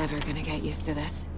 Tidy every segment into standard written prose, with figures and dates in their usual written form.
never gonna get used to this.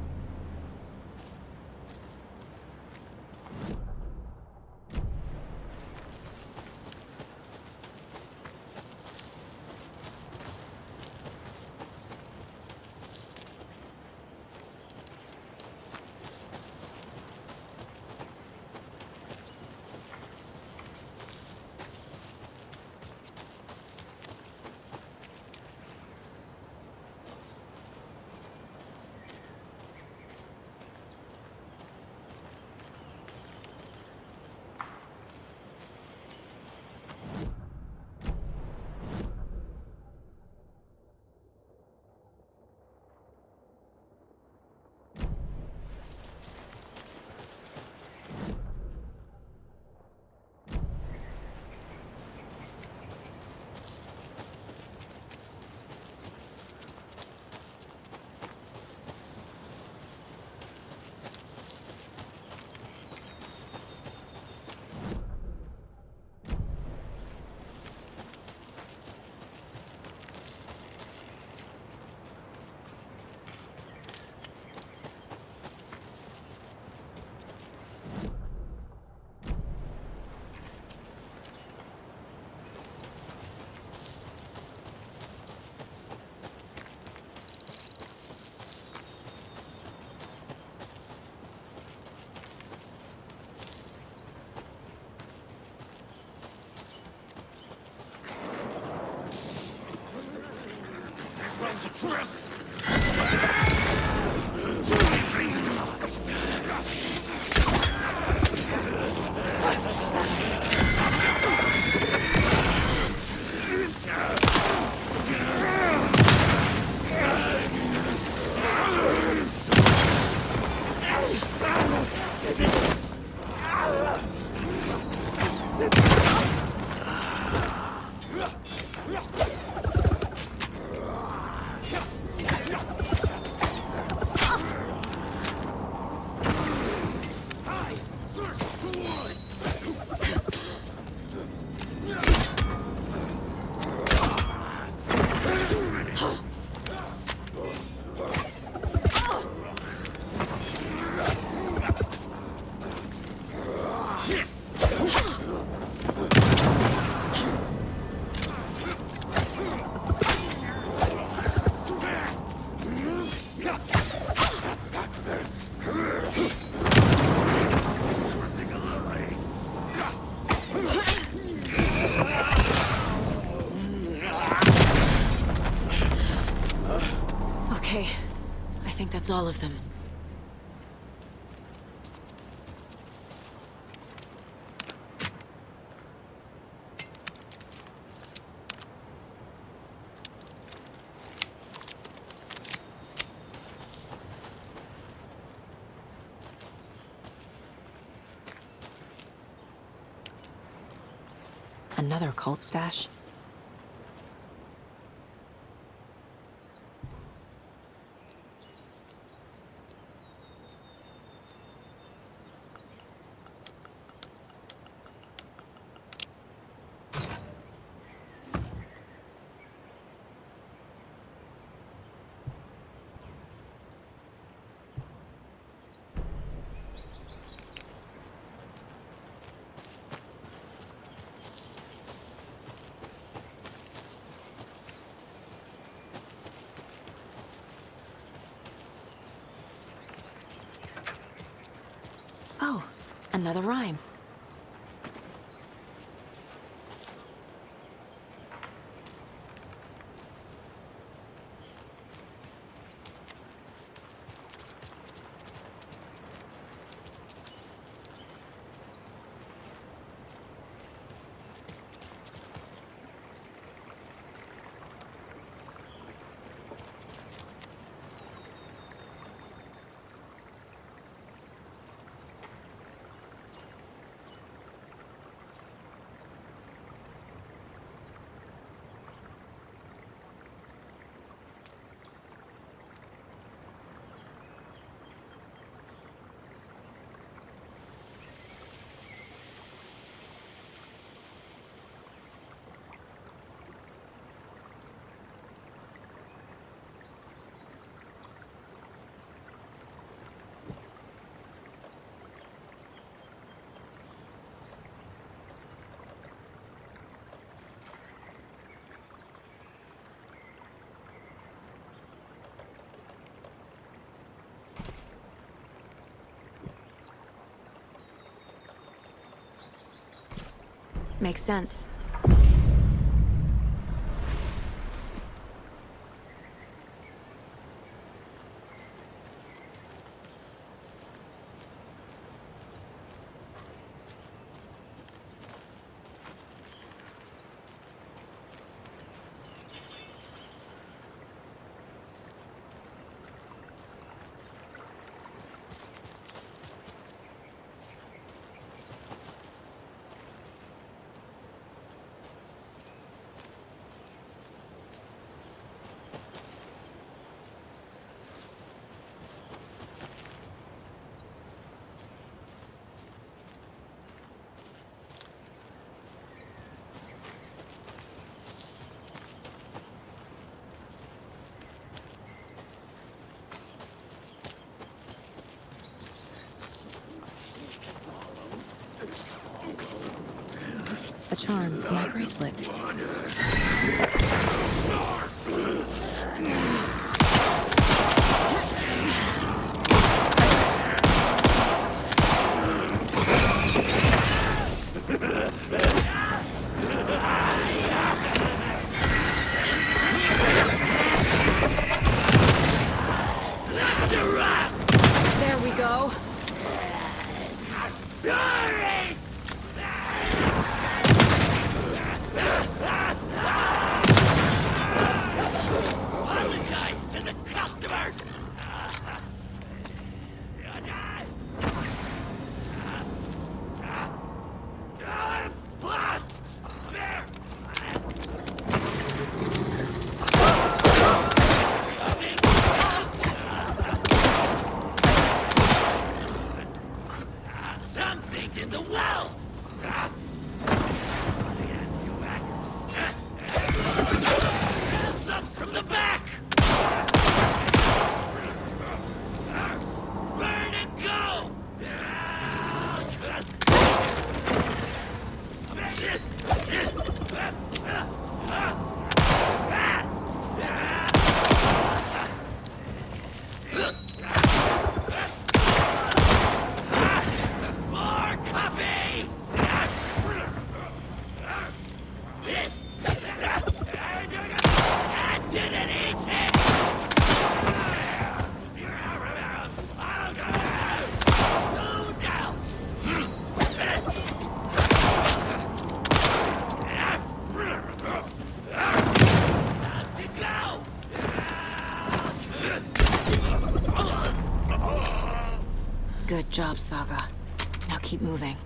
That's all of them. Another cult stash? Oh, another rhyme. Makes sense. A charm for my bracelet. There we go. Good job, Saga. Now keep moving.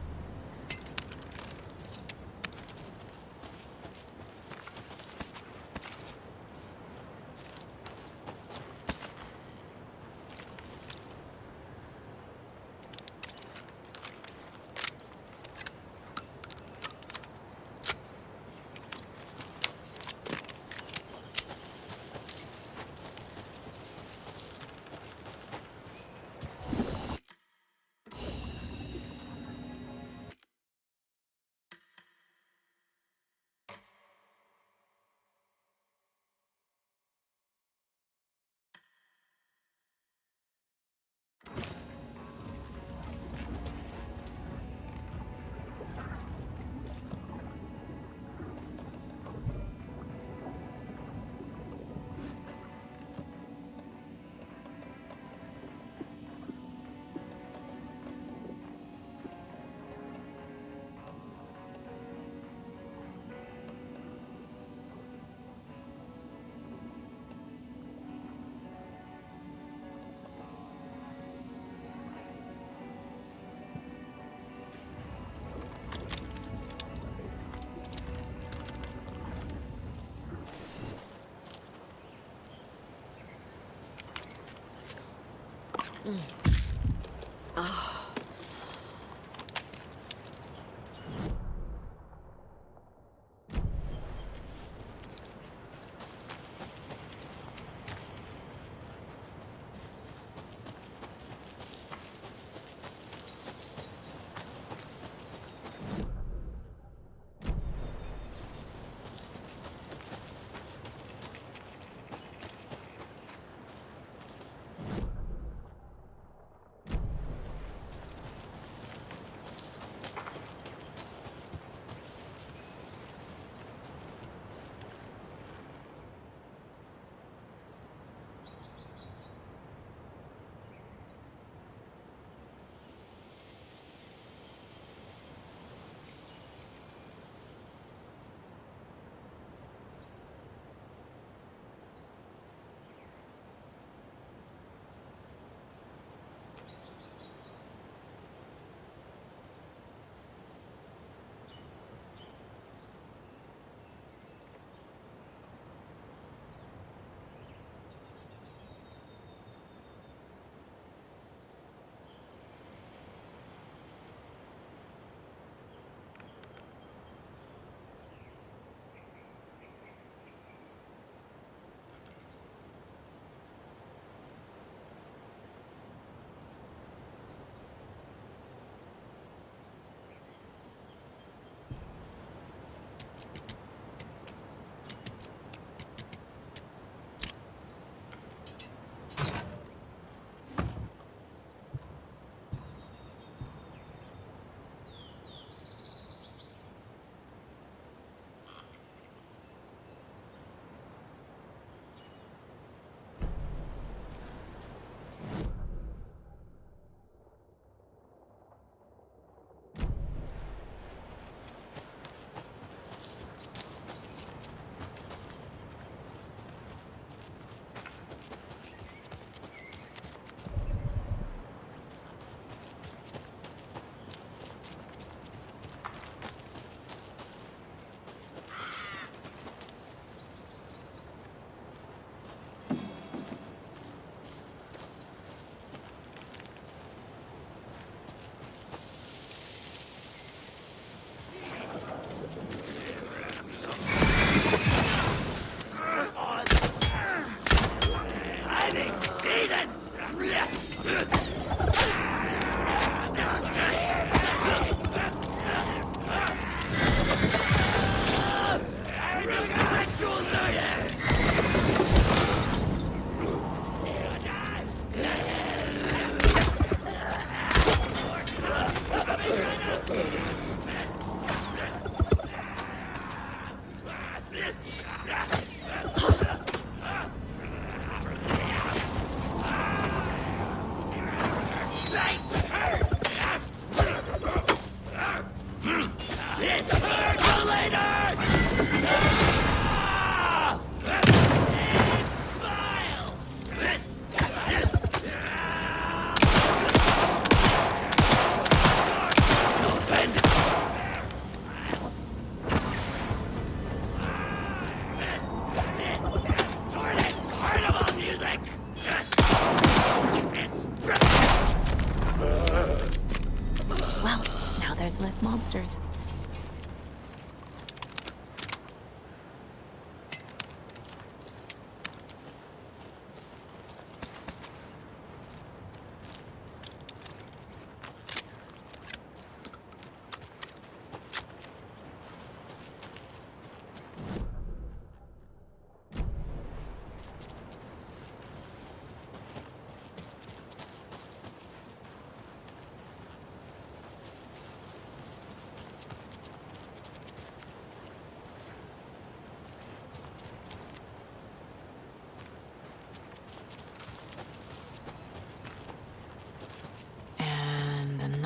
Well, now there's less monsters.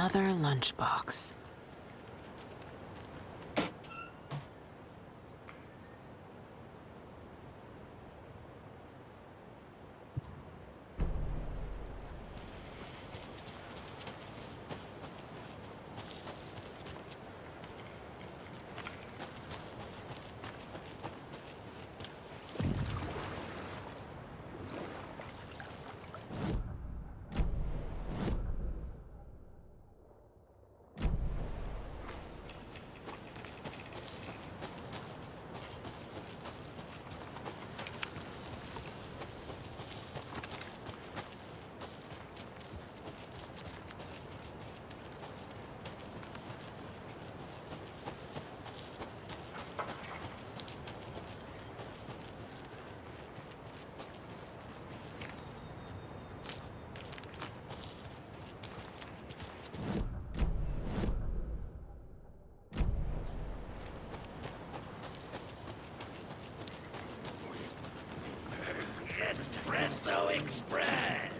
Another lunchbox. Espresso Express!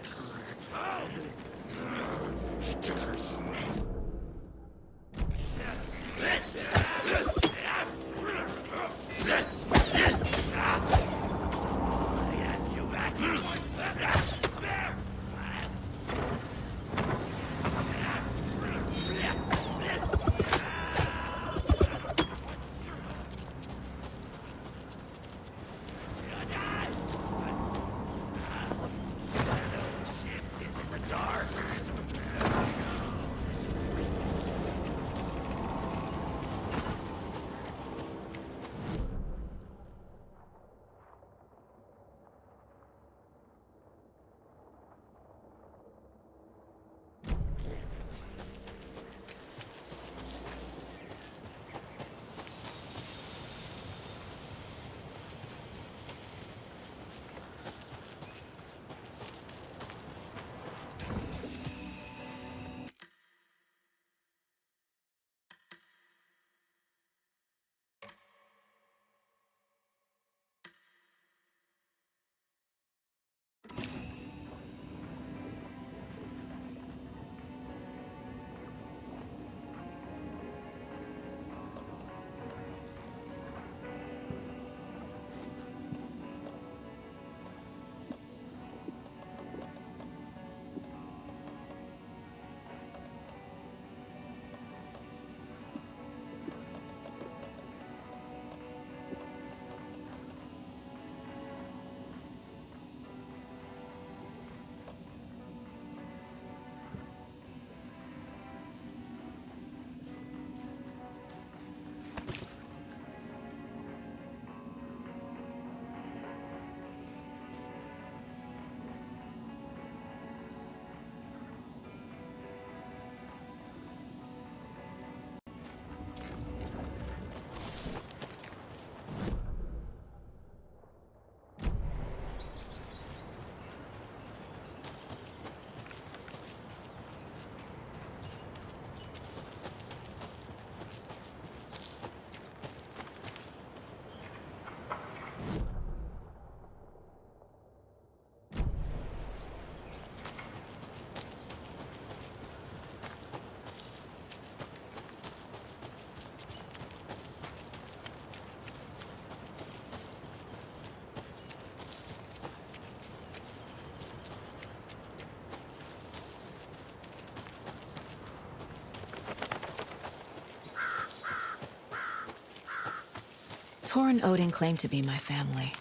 Tor and Odin claim to be my family.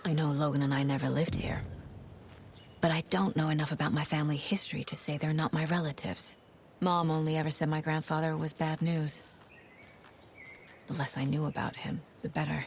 I know Logan and I never lived here. But I don't know enough about my family history to say they're not my relatives. Mom only ever said my grandfather was bad news. The less I knew about him, the better.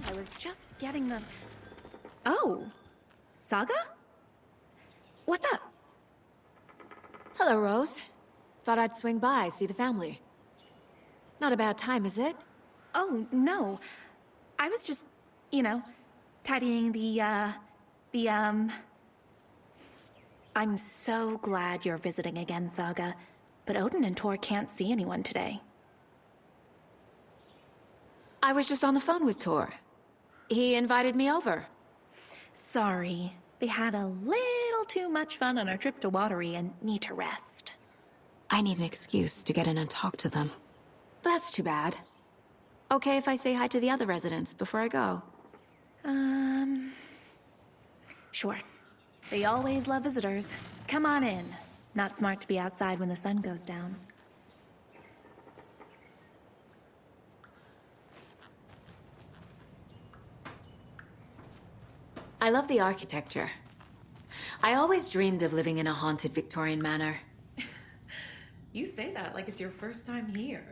I was just getting the... Oh, Saga? What's up? Hello, Rose. Thought I'd swing by, see the family. Not a bad time, is it? Oh, no. I was just, tidying I'm so glad you're visiting again, Saga. But Odin and Tor can't see anyone today. I was just on the phone with Tor. He invited me over. Sorry. They had a little too much fun on our trip to Watery and need to rest. I need an excuse to get in and talk to them. That's too bad. Okay if I say hi to the other residents before I go? Sure. They always love visitors. Come on in. Not smart to be outside when the sun goes down. I love the architecture. I always dreamed of living in a haunted Victorian manor. You say that like it's your first time here.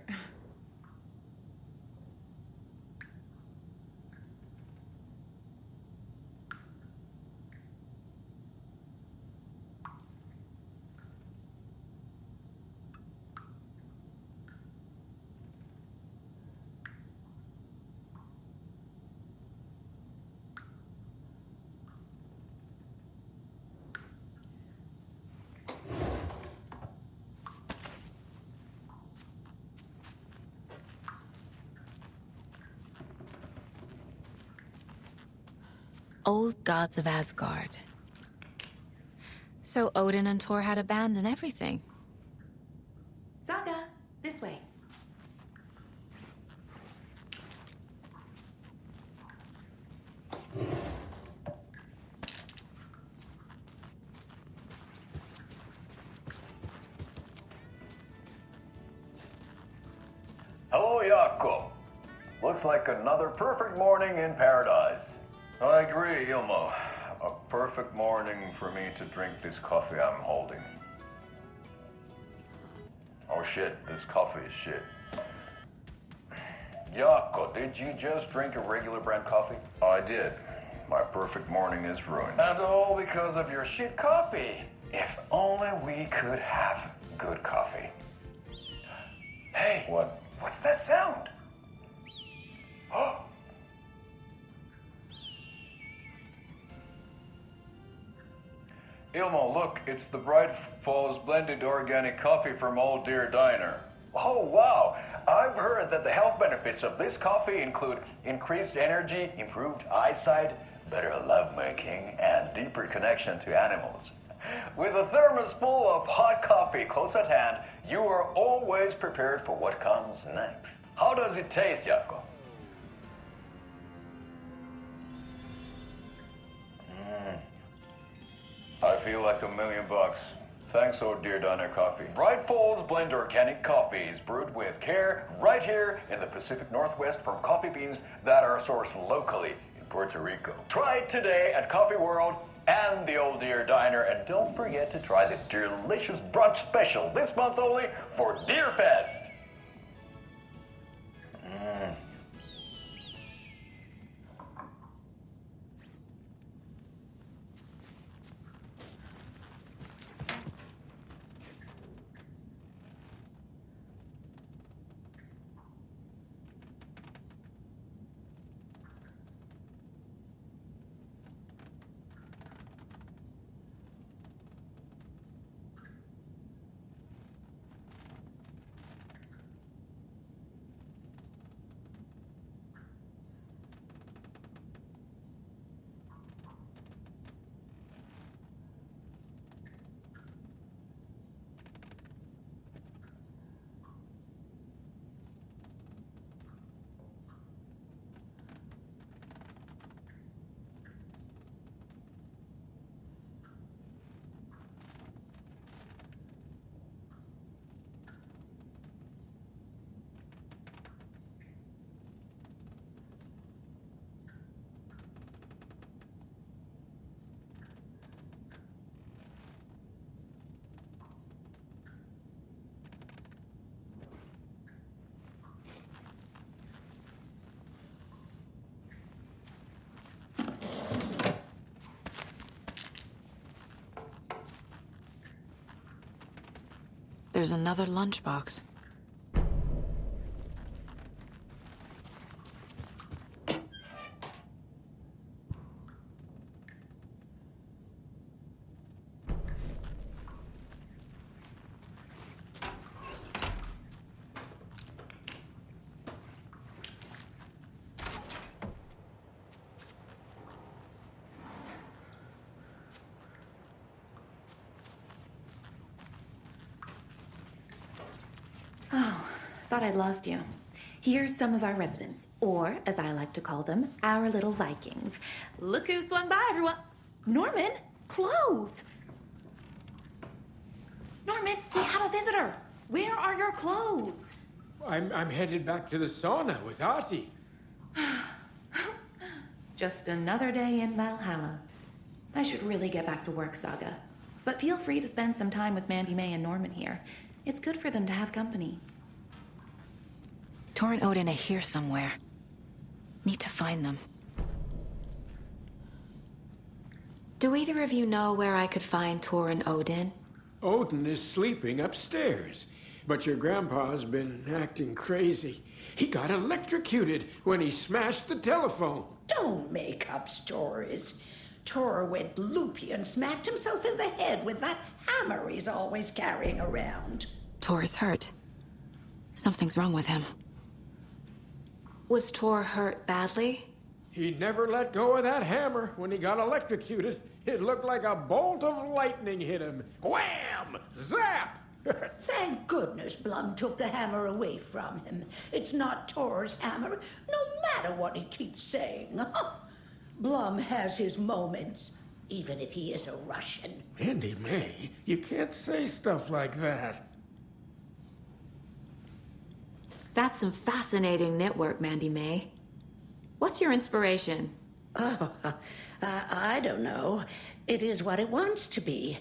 Old gods of Asgard. So Odin and Tor had a band and everything. Saga, this way. Hello, Jakob. Looks like another perfect morning in paradise. I agree, Ilmo. A perfect morning for me to drink this coffee I'm holding. Oh shit, this coffee is shit. Jakob, did you just drink a regular brand coffee? I did. My perfect morning is ruined. And all because of your shit coffee. If only we could have good coffee. Hey, what's that sound? Oh. Ilmo, look, it's the Bright Falls blended organic coffee from Old Deer Diner. Oh, wow. I've heard that the health benefits of this coffee include increased energy, improved eyesight, better lovemaking, and deeper connection to animals. With a thermos full of hot coffee close at hand, you are always prepared for what comes next. How does it taste, Jakob? I feel like $1 million. Thanks, oh dear Diner Coffee. Bright Falls blend organic coffees brewed with care right here in the Pacific Northwest from coffee beans that are sourced locally in Puerto Rico. Try it today at Coffee World and the Old Deer Diner, and don't forget to try the delicious brunch special this month only for Deer Fest. There's another lunchbox. Thought I'd lost you. Here's some of our residents, or as I like to call them, our little Vikings. Look who swung by, everyone. Norman, clothes. Norman, we have a visitor. Where are your clothes? I'm headed back to the sauna with Artie. Just another day in Valhalla. I should really get back to work, Saga. But feel free to spend some time with Mandy May and Norman here. It's good for them to have company. Tor and Odin are here somewhere. Need to find them. Do either of you know where I could find Tor and Odin? Odin is sleeping upstairs, but your grandpa's been acting crazy. He got electrocuted when he smashed the telephone. Don't make up stories. Tor went loopy and smacked himself in the head with that hammer he's always carrying around. Tor is hurt. Something's wrong with him. Was Tor hurt badly? He never let go of that hammer when he got electrocuted. It looked like a bolt of lightning hit him. Wham! Zap! Thank goodness Blum took the hammer away from him. It's not Tor's hammer, no matter what he keeps saying. Blum has his moments, even if he is a Russian. Mandy May, you can't say stuff like that. That's some fascinating knitwork, Mandy May. What's your inspiration? Oh, I don't know. It is what it wants to be.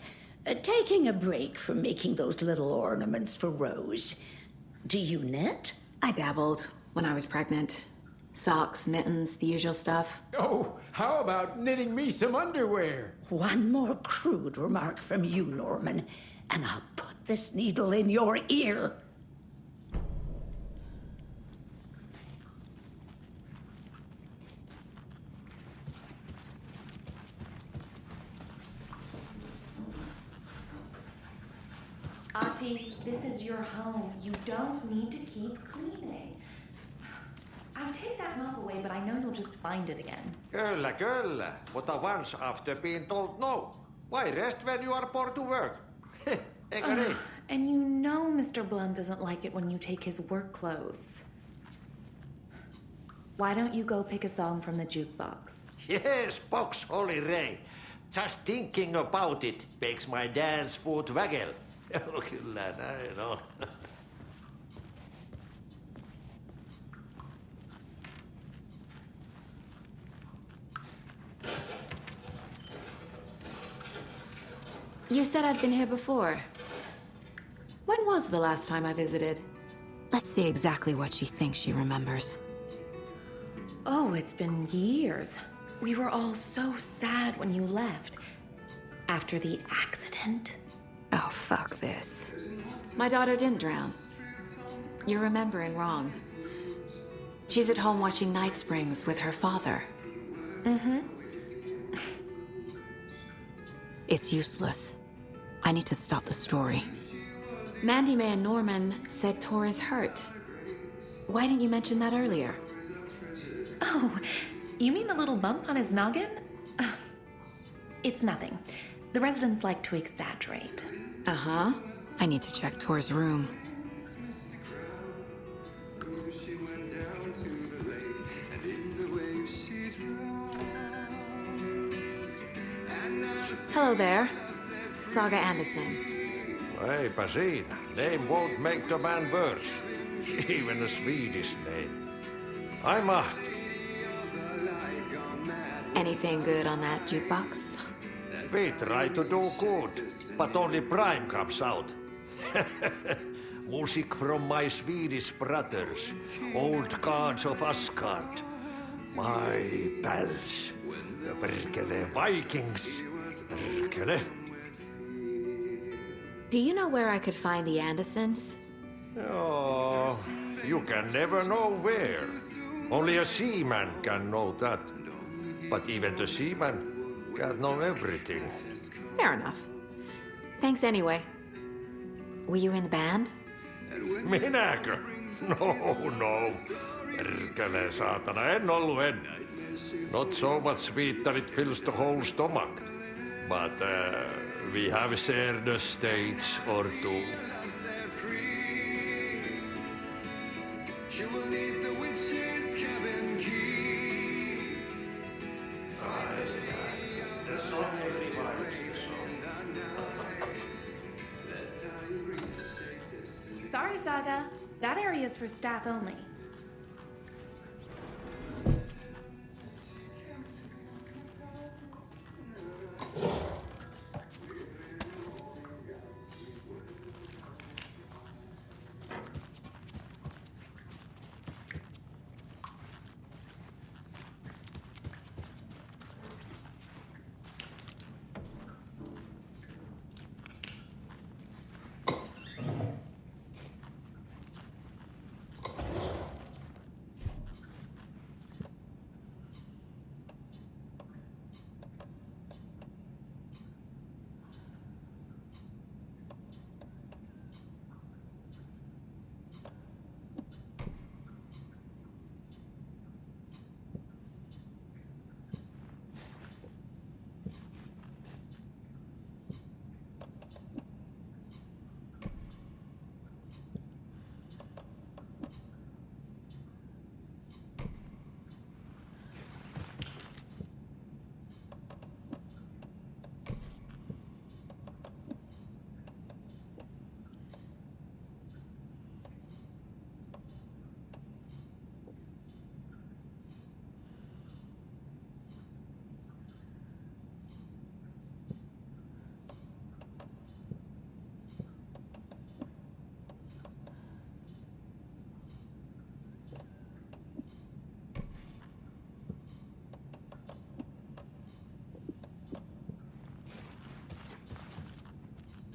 Taking a break from making those little ornaments for Rose. Do you knit? I dabbled when I was pregnant. Socks, mittens, the usual stuff. Oh, how about knitting me some underwear? One more crude remark from you, Norman, and I'll put this needle in your ear. Auntie, this is your home. You don't need to keep cleaning. I'll take that mop away, but I know you'll just find it again. Kyllä, kyllä. Mutta once after being told no. Why rest when you are born to work? Eikö niin? And you know Mr. Blum doesn't like it when you take his work clothes. Why don't you go pick a song from the jukebox? Yes, box Holly Ray. Just thinking about it makes my dance foot waggle. Kyllä näin on. You said I'd been here before. When was the last time I visited? Let's see exactly what she thinks she remembers. Oh, it's been years. We were all so sad when you left. After the accident. Oh, fuck this. My daughter didn't drown. You're remembering wrong. She's at home watching Night Springs with her father. Mm-hmm. It's useless. I need to stop the story. Mandy May and Norman said Tor is hurt. Why didn't you mention that earlier? Oh, you mean the little bump on his noggin? It's nothing. The residents like to exaggerate. Uh-huh. I need to check Tor's room. Hello there. Saga Anderson. Eipä siinä. Name won't make the man worse. Even a Swedish name. I'm Ahti. Anything good on that jukebox? We try to do good, but only Prime comes out. Music from my Swedish brothers, old gods of Asgard. My pals, the perkele Vikings. Perkele. Do you know where I could find the Andersons? Oh, you can never know where. Only a seaman can know that. But even the seaman can't know everything. Fair enough. Thanks anyway. Were you in the band? Minäkö? No. Perkele saatana, en ollut en. Not so much sweet that it fills the whole stomach. But we have shared a stage or two. Sorry, Saga. That area is for staff only.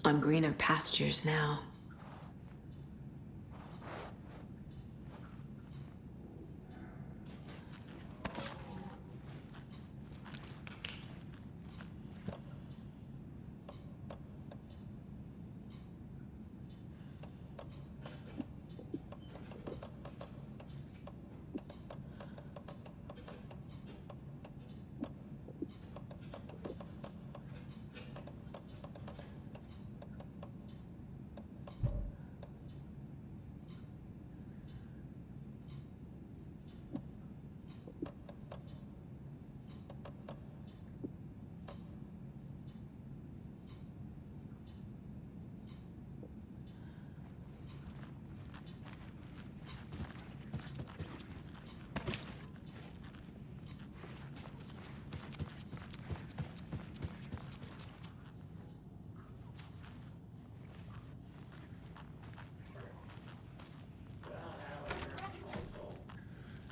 On greener pastures now.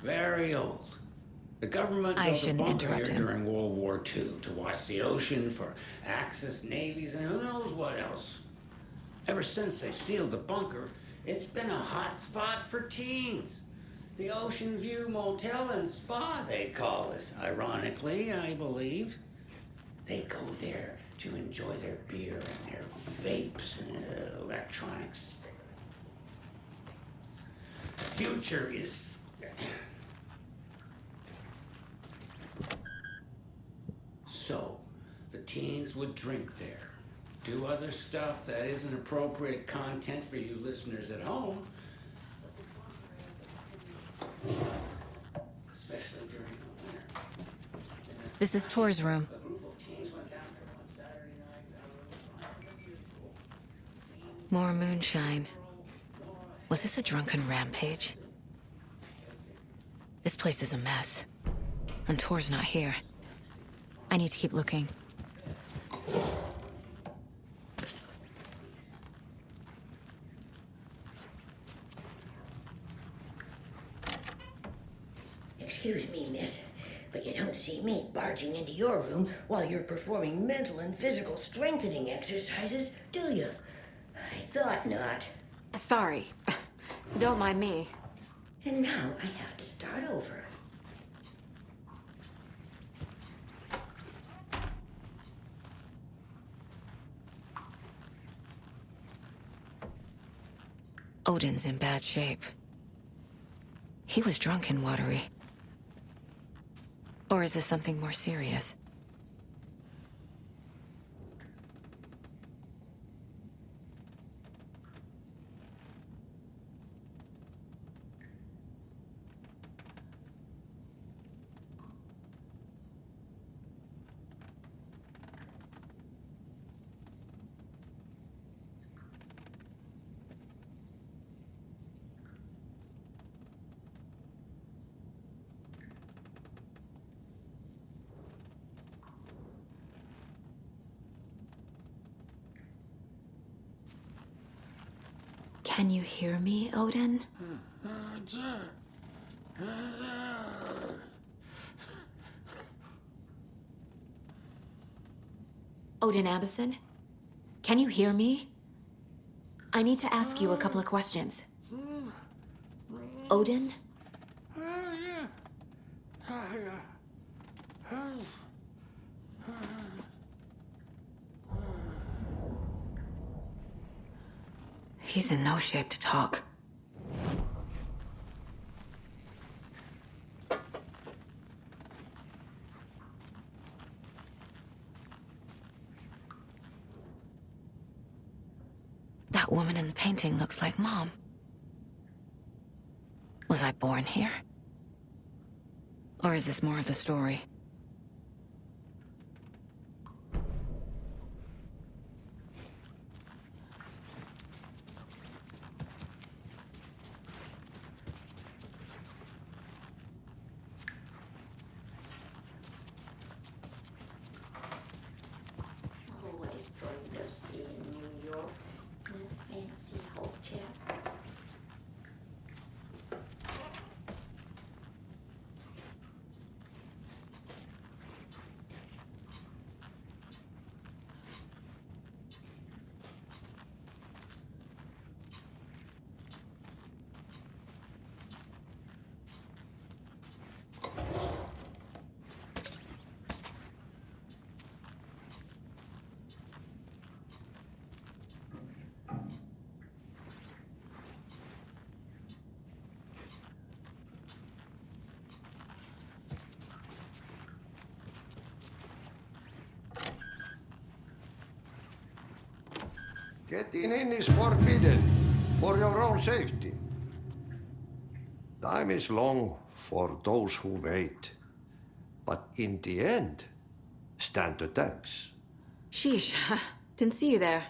Very old. The government I built a shouldn't bunker interrupt here him. during World War II to watch the ocean for Axis navies and who knows what else. Ever since they sealed the bunker, it's been a hot spot for teens. The Ocean View Motel and Spa, they call it. Ironically, I believe. They go there to enjoy their beer and their vapes and electronics. The future is... So, the teens would drink there, do other stuff that isn't appropriate content for you listeners at home, especially during the winter. This is Tor's room. A group of teens went down there one Saturday night. More moonshine. Was this a drunken rampage? This place is a mess. And Tor's not here. I need to keep looking. Excuse me, miss, but you don't see me barging into your room while you're performing mental and physical strengthening exercises, do you? I thought not. Sorry. Don't mind me. And now I have to start over. Odin's in bad shape. He was drunk and watery. Or is this something more serious? Can you hear me, Odin? Odin Anderson? Can you hear me? I need to ask you a couple of questions. Odin? He's in no shape to talk. That woman in the painting looks like Mom. Was I born here? Or is this more of the story? Always dreamed of seeing New York in a fancy hotel. Getting in is forbidden for your own safety. Time is long for those who wait. But in the end, stand the thanks. Sheesh. Didn't see you there.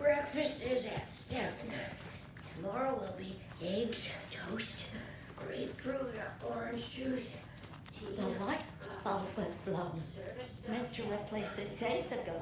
Breakfast is at 7. Tomorrow will be eggs, toast, grapefruit, orange juice, tea. The light bulb went blown. Meant to replace it days ago.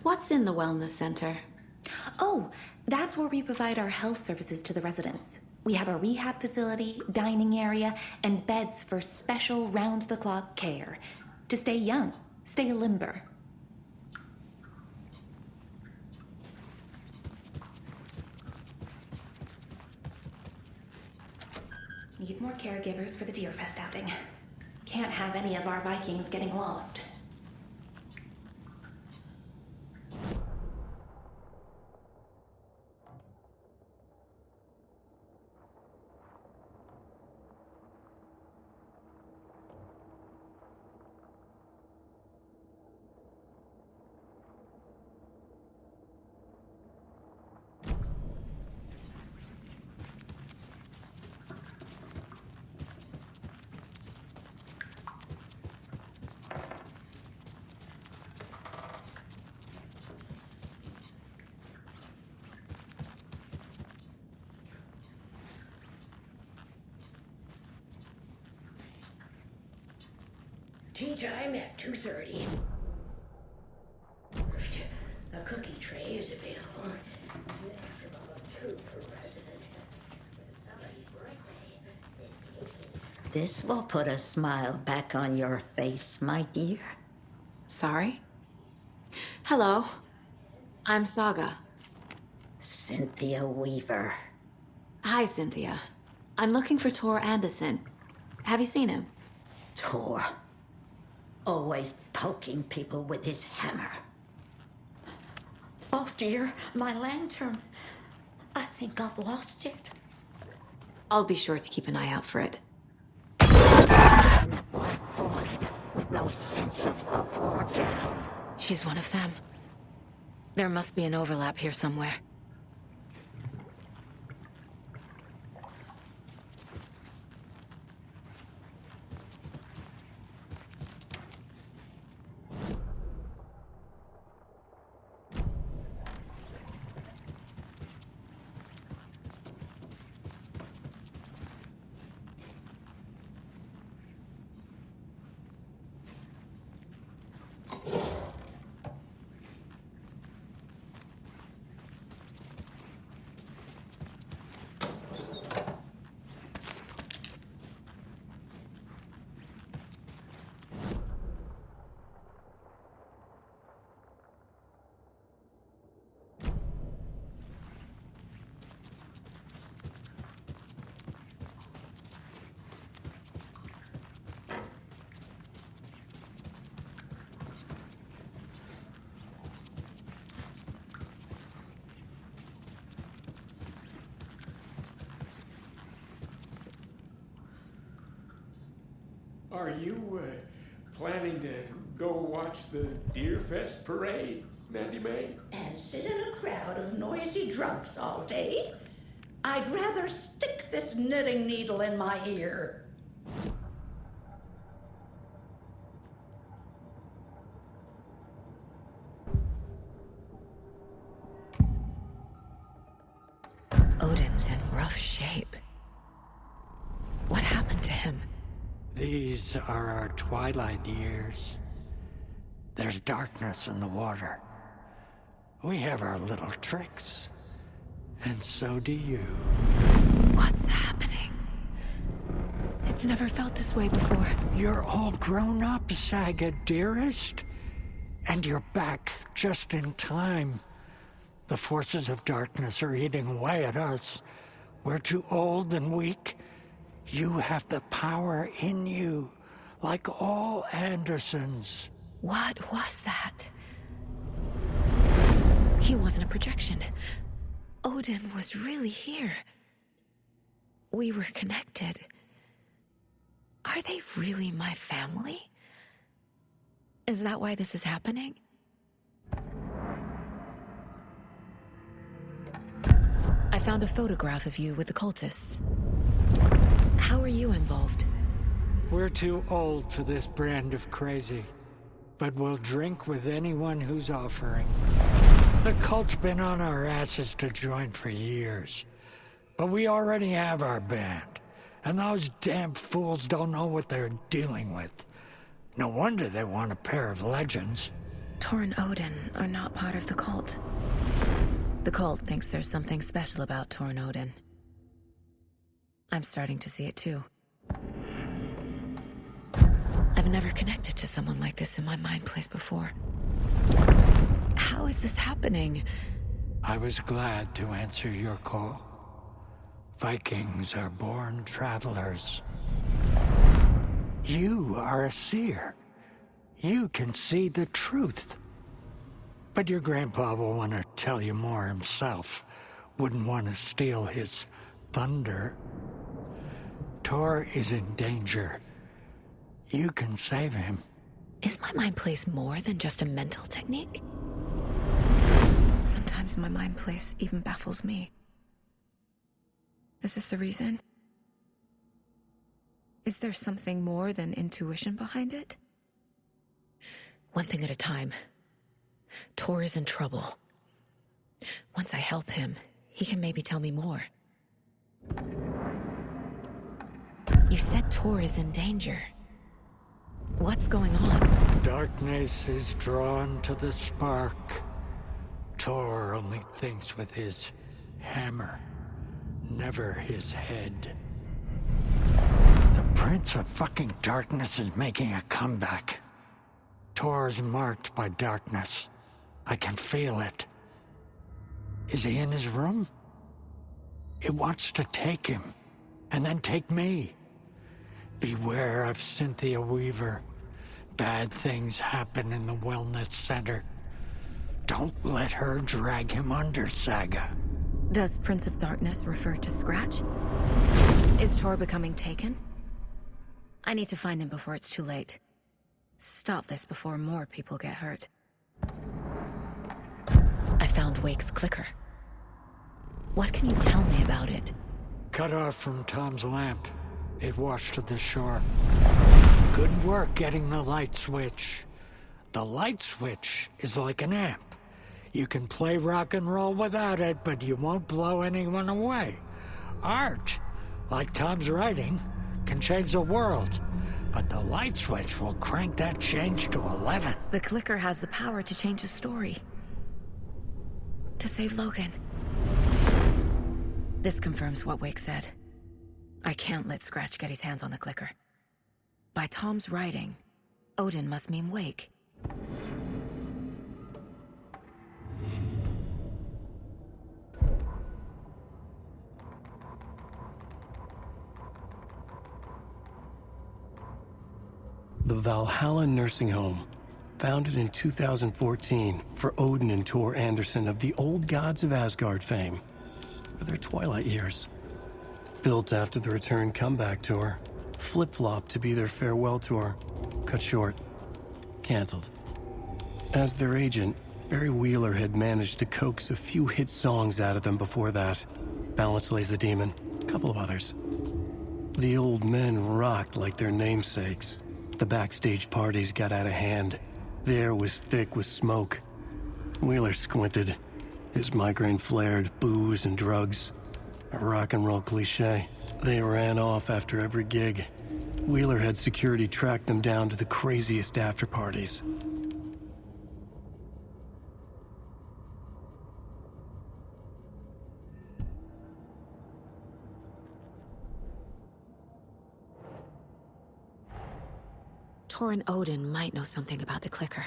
What's in the wellness center? Oh, that's where we provide our health services to the residents. We have a rehab facility, dining area, and beds for special round-the-clock care. To stay young, stay limber. Need more caregivers for the Deerfest outing. Can't have any of our Vikings getting lost. Tea time at 2:30. A cookie tray is available. Maximum of 2 per resident. If it's somebody's birthday, then cake is... This will put a smile back on your face, my dear. Sorry? Hello. I'm Saga. Cynthia Weaver. Hi, Cynthia. I'm looking for Tor Anderson. Have you seen him? Tor. Always poking people with his hammer. Oh dear, my lantern. I think I've lost it. I'll be sure to keep an eye out for it. Void with no sense of up or down. She's one of them. There must be an overlap here somewhere. Are you planning to go watch the Deer Fest parade, Mandy May? And sit in a crowd of noisy drunks all day? I'd rather stick this knitting needle in my ear. Odin's in rough shape. What happened to him? These are our twilight years. There's darkness in the water. We have our little tricks. And so do you. What's happening? It's never felt this way before. You're all grown up, Saga, dearest. And you're back just in time. The forces of darkness are eating away at us. We're too old and weak. You have the power in you, like all Andersons. What was that? He wasn't a projection. Odin was really here. We were connected. Are they really my family? Is that why this is happening? I found a photograph of you with the cultists. How are you involved? We're too old for this brand of crazy, but we'll drink with anyone who's offering. The cult's been on our asses to join for years, but we already have our band, and those damn fools don't know what they're dealing with. No wonder they want a pair of legends. Tor and Odin are not part of the cult. The cult thinks there's something special about Tor and Odin. I'm starting to see it too. I've never connected to someone like this in my mind place before. How is this happening? I was glad to answer your call. Vikings are born travelers. You are a seer. You can see the truth. But your grandpa will want to tell you more himself. Wouldn't want to steal his thunder. Tor is in danger. You can save him. Is my mind place more than just a mental technique? Sometimes my mind place even baffles me. Is this the reason? Is there something more than intuition behind it? One thing at a time. Tor is in trouble. Once I help him, he can maybe tell me more. You said Tor is in danger. What's going on? Darkness is drawn to the spark. Tor only thinks with his hammer, never his head. The Prince of fucking Darkness is making a comeback. Tor's marked by darkness. I can feel it. Is he in his room? It wants to take him, and then take me. Beware of Cynthia Weaver. Bad things happen in the wellness center. Don't let her drag him under, Saga. Does Prince of Darkness refer to Scratch? Is Tor becoming taken? I need to find him before it's too late. Stop this before more people get hurt. I found Wake's clicker. What can you tell me about it? Cut off from Tom's lamp. It washed to the shore. Good work getting the light switch. The light switch is like an amp. You can play rock and roll without it, but you won't blow anyone away. Art, like Tom's writing, can change the world. But the light switch will crank that change to 11. The clicker has the power to change the story. To save Logan. This confirms what Wake said. I can't let Scratch get his hands on the clicker. By Tom's writing, Odin must mean Wake. The Valhalla Nursing Home, founded in 2014 for Odin and Tor Anderson of the Old Gods of Asgard fame, for their twilight years. Built after the Return comeback tour, flip-flop to be their farewell tour. Cut short. Canceled. As their agent, Barry Wheeler had managed to coax a few hit songs out of them before that. Balance Lays the Demon, a couple of others. The old men rocked like their namesakes. The backstage parties got out of hand. The air was thick with smoke. Wheeler squinted. His migraine flared, booze and drugs. A rock and roll cliche. They ran off after every gig. Wheeler had security track them down to the craziest after parties. Torrin Odin might know something about the clicker.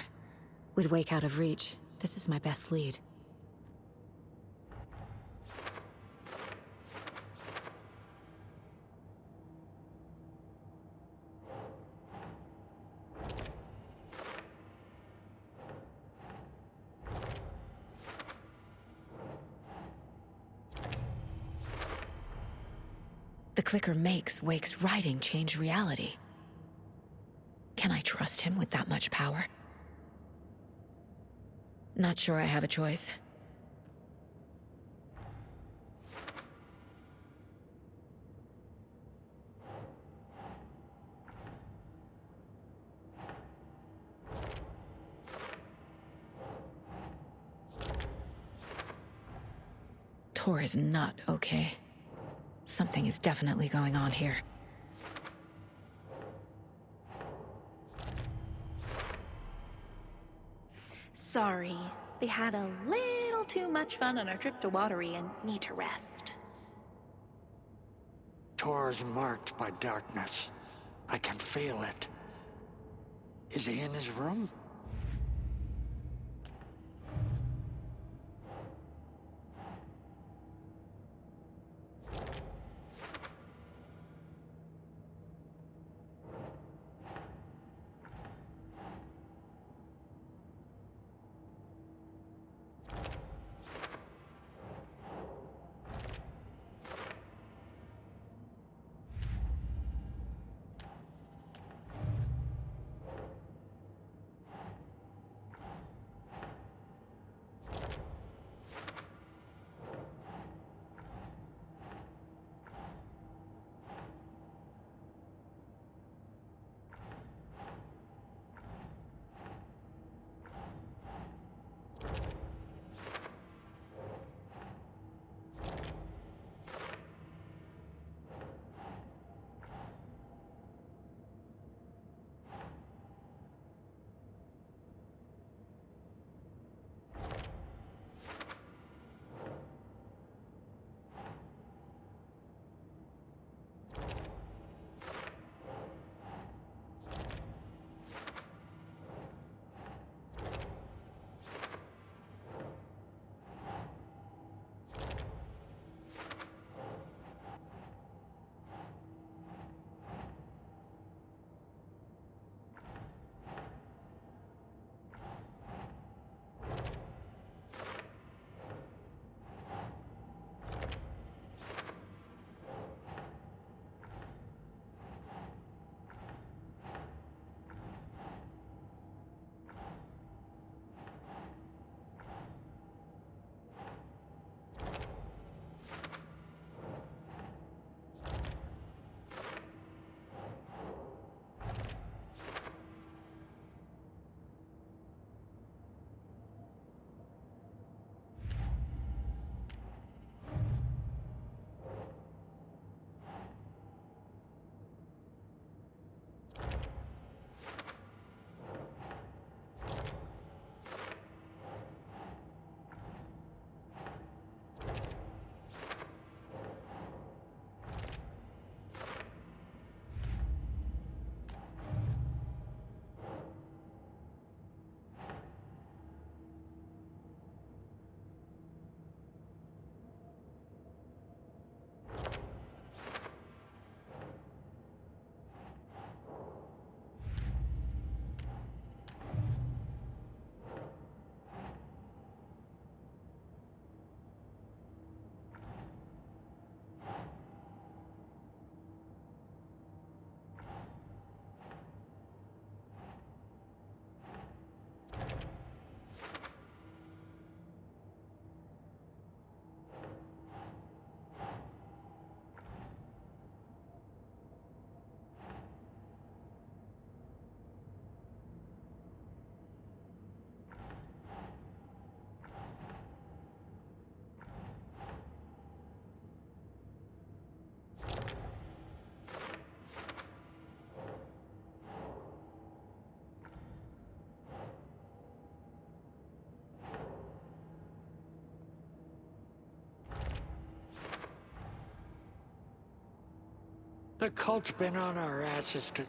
With Wake out of reach, this is my best lead. The clicker makes Wake's writing change reality. Can I trust him with that much power? Not sure I have a choice. Tor is not okay. Something is definitely going on here. Sorry. They had a little too much fun on our trip to Watery and need to rest. Tor's marked by darkness. I can feel it. Is he in his room? The cult's been on our asses to...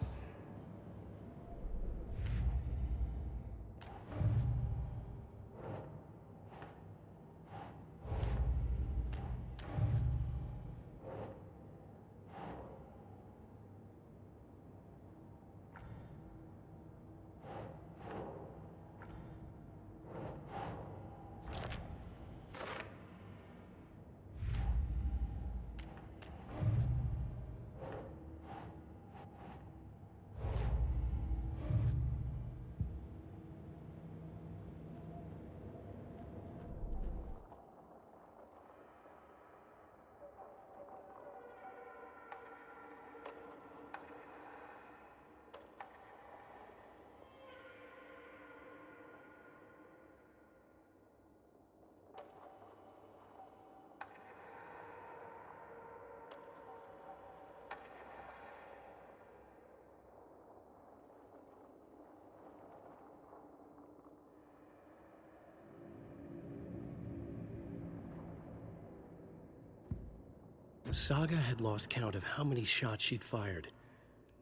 Saga had lost count of how many shots she'd fired,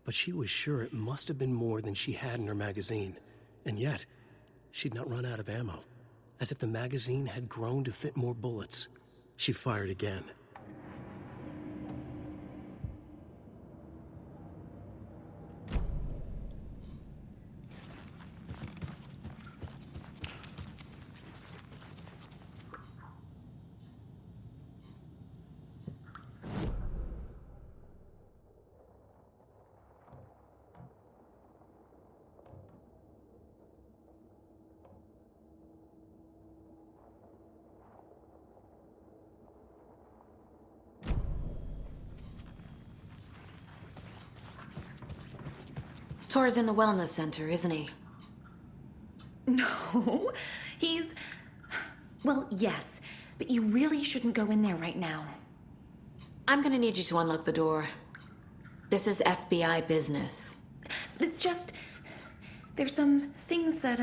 but she was sure it must have been more than she had in her magazine. And yet, she'd not run out of ammo. As if the magazine had grown to fit more bullets. She fired again. Tor's in the wellness center, isn't he? No, he's... Well, yes, but you really shouldn't go in there right now. I'm gonna need you to unlock the door. This is FBI business. It's just... There's some things that,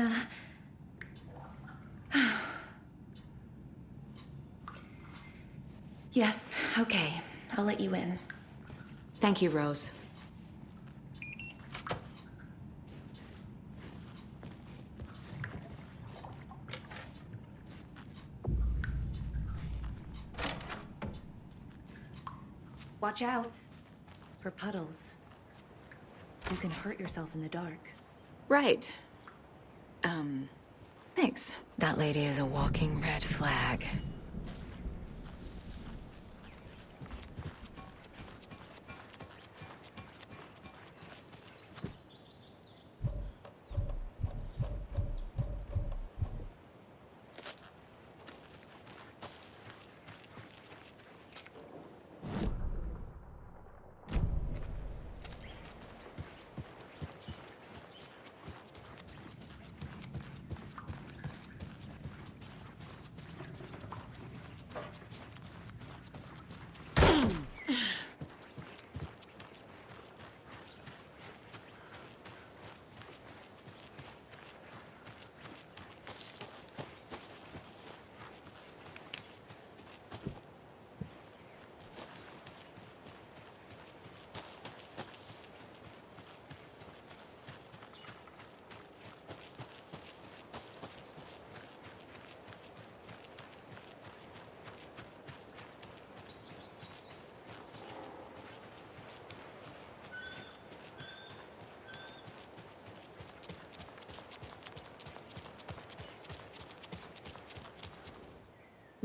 Yes, okay. I'll let you in. Thank you, Rose. Watch out for puddles. You can hurt yourself in the dark. Right. Thanks. That lady is a walking red flag.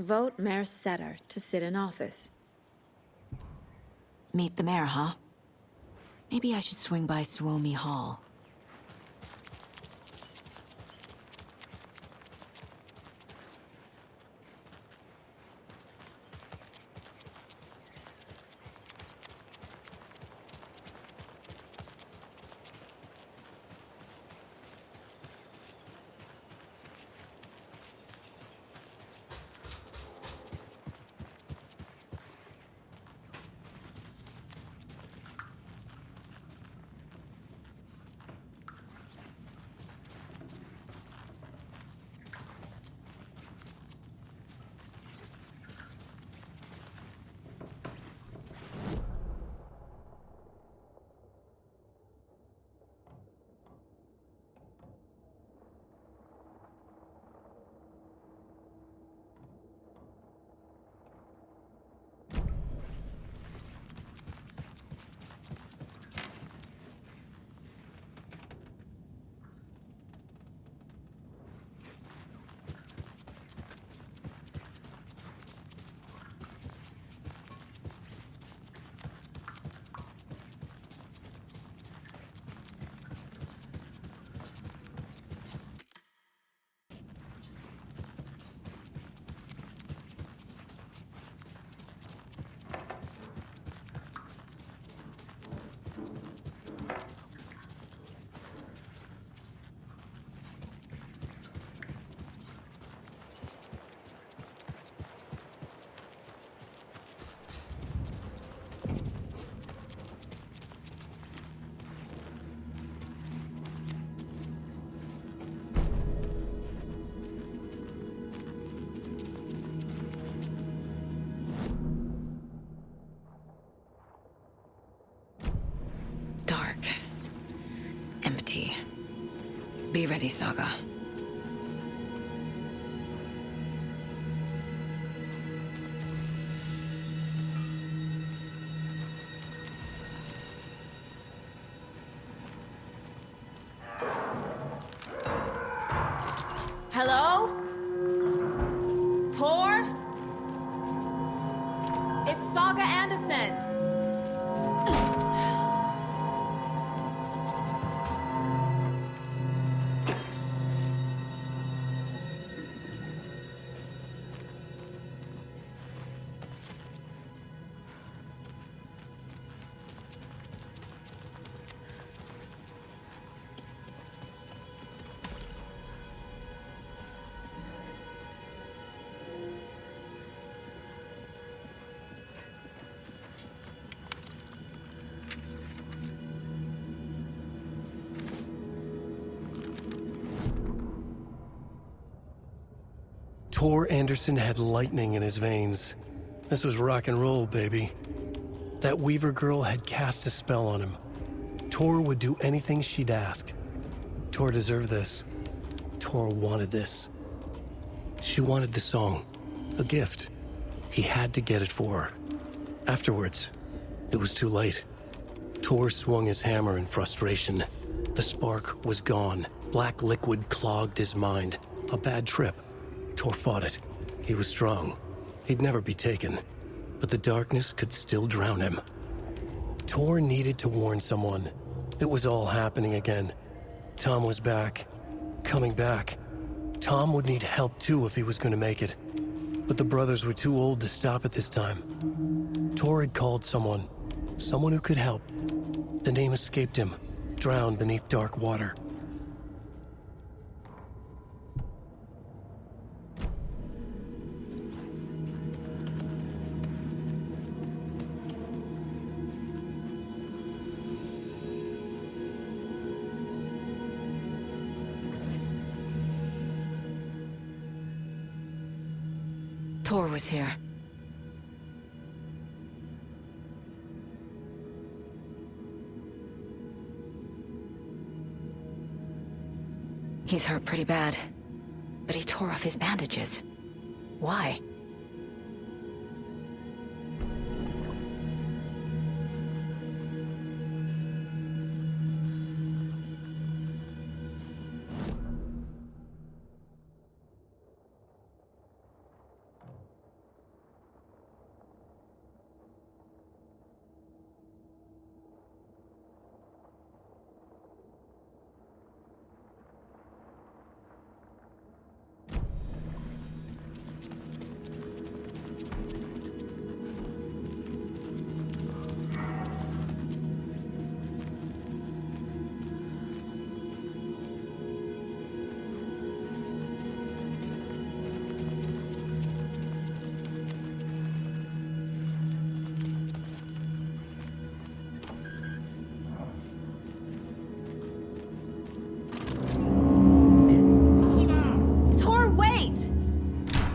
Vote Mayor Setter to sit in office. Meet the mayor, huh? Maybe I should swing by Suomi Hall. key. Be ready, Saga. Hello? Tor? It's Saga Anderson. Tor Anderson had lightning in his veins. This was rock and roll, baby. That Weaver girl had cast a spell on him. Tor would do anything she'd ask. Tor deserved this. Tor wanted this. She wanted the song. A gift. He had to get it for her. Afterwards, it was too late. Tor swung his hammer in frustration. The spark was gone. Black liquid clogged his mind. A bad trip. Tor fought it. He was strong. He'd never be taken. But the darkness could still drown him. Tor needed to warn someone. It was all happening again. Tom was back. Coming back. Tom would need help too if he was going to make it. But the brothers were too old to stop at this time. Tor had called someone. Someone who could help. The name escaped him. Drowned beneath dark water. Tor was here. He's hurt pretty bad, but he tore off his bandages. Why?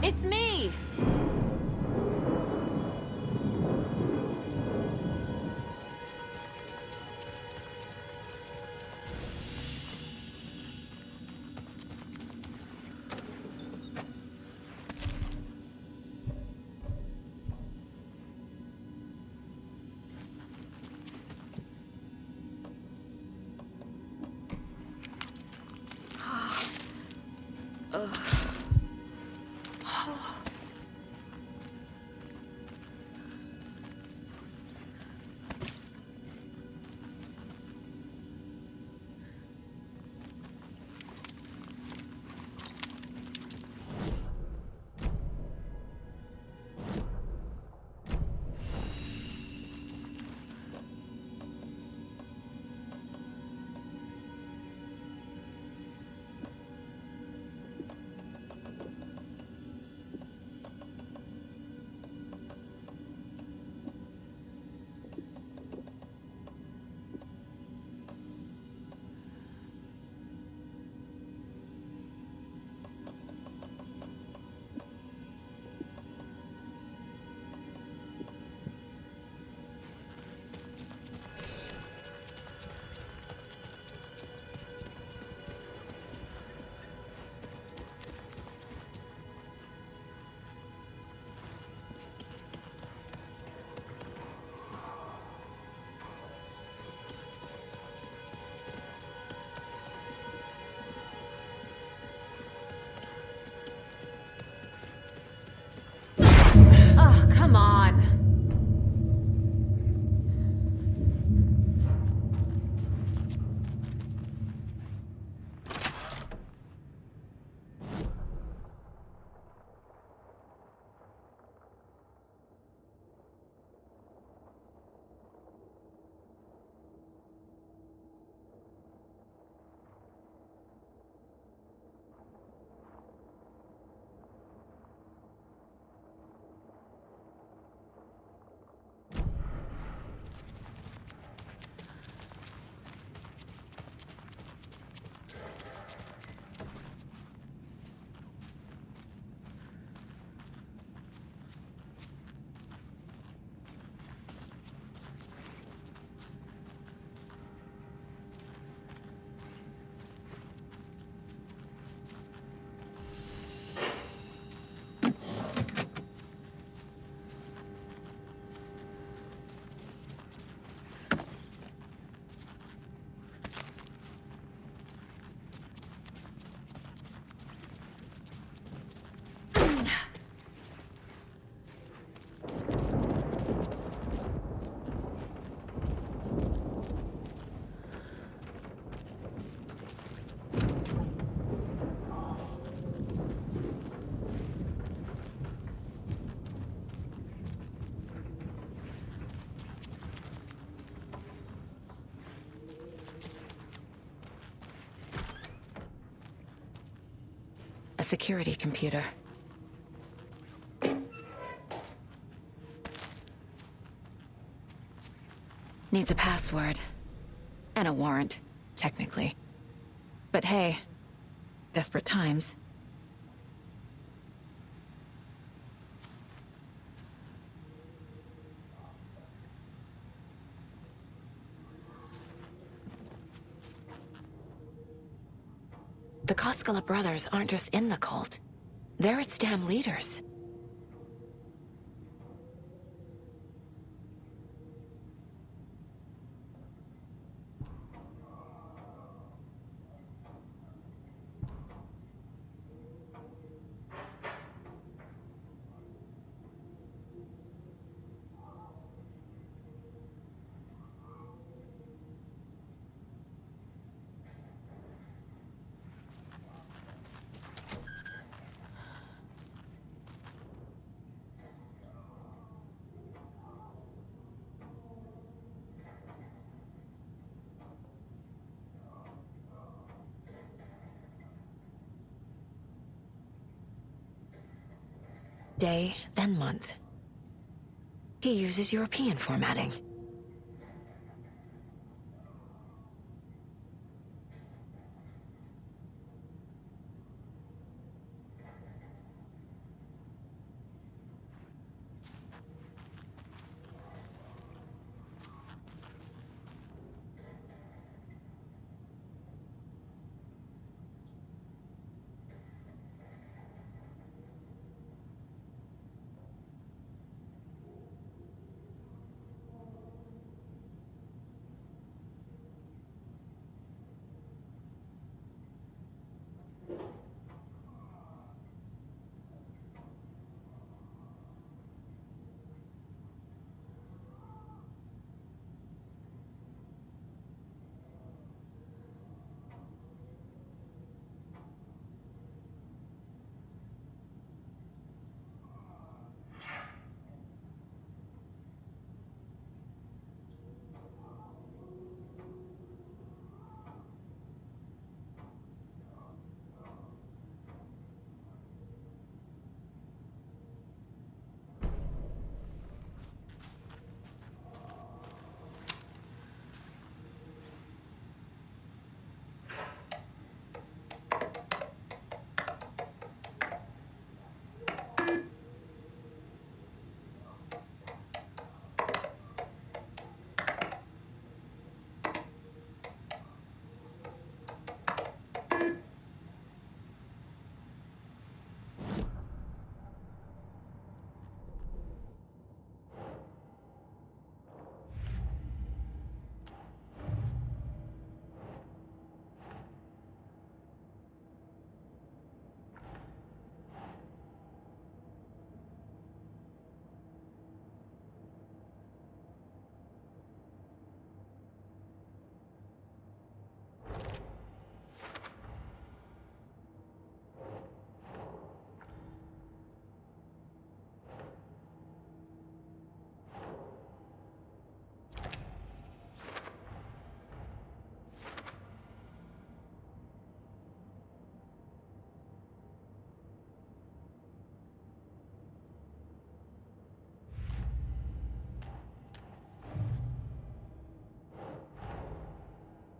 It's me! Come on. A security computer. Needs a password. And a warrant, technically. But hey, desperate times. The Koskela brothers aren't just in the cult. They're its damn leaders. Day, then month. He uses European formatting.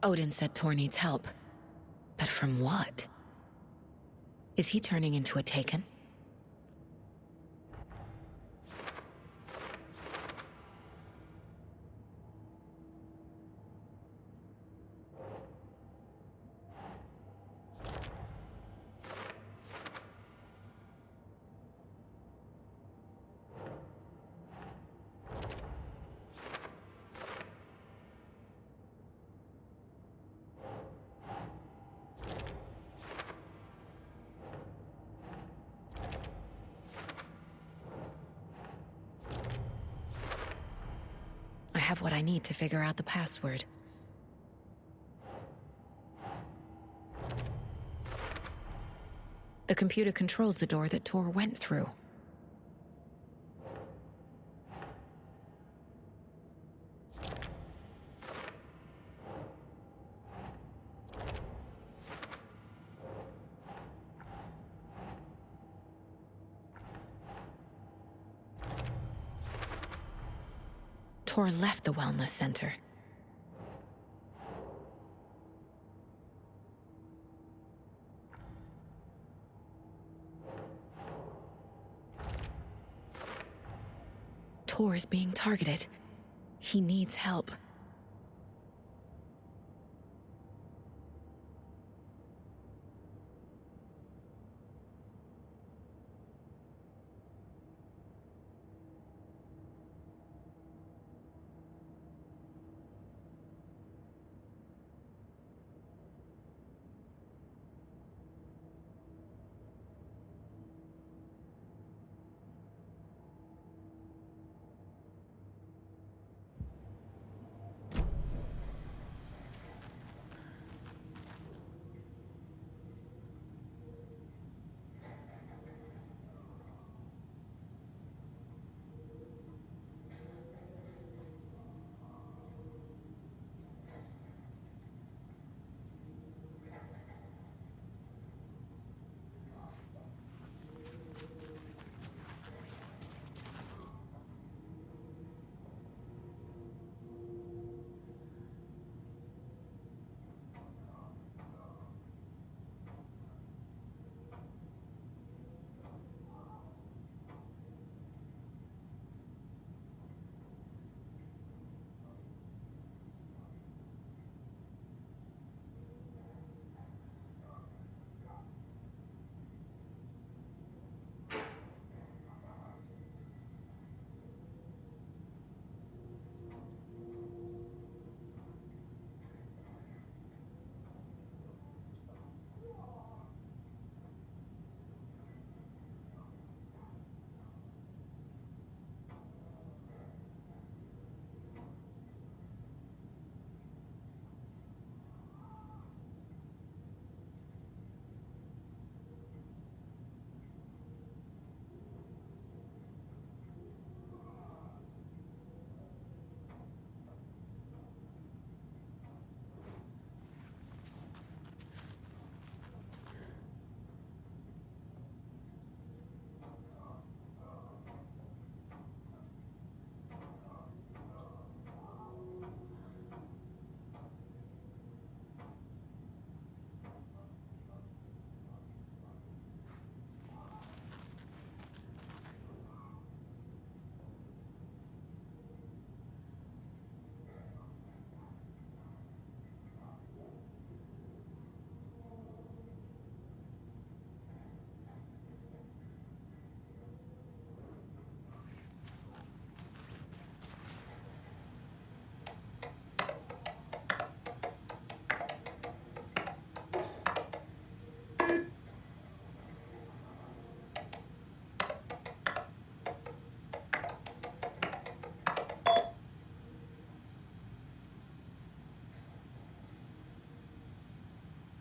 Odin said Tor needs help. But from what? Is he turning into a Taken? I have what I need to figure out the password. The computer controls the door that Tor went through. Tor left the wellness center. Tor is being targeted. He needs help.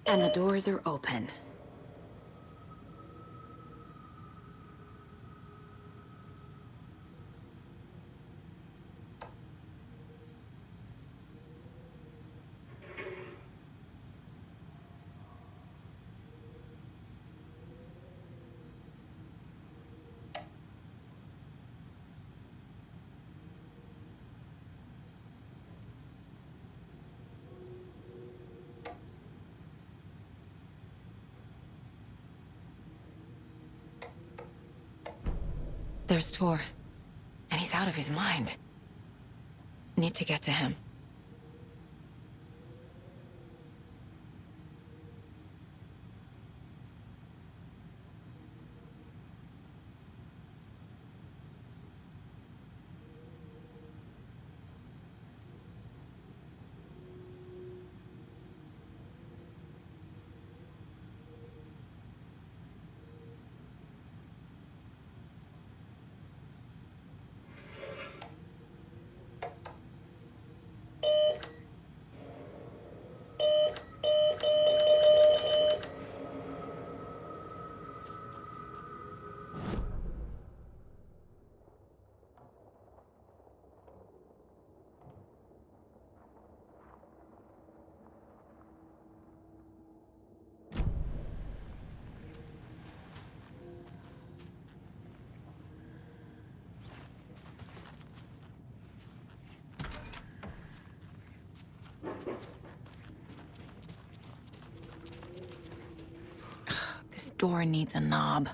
And the doors are open. There's Tor. And he's out of his mind. Need to get to him. This door needs a knob.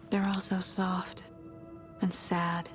They're all so soft and sad.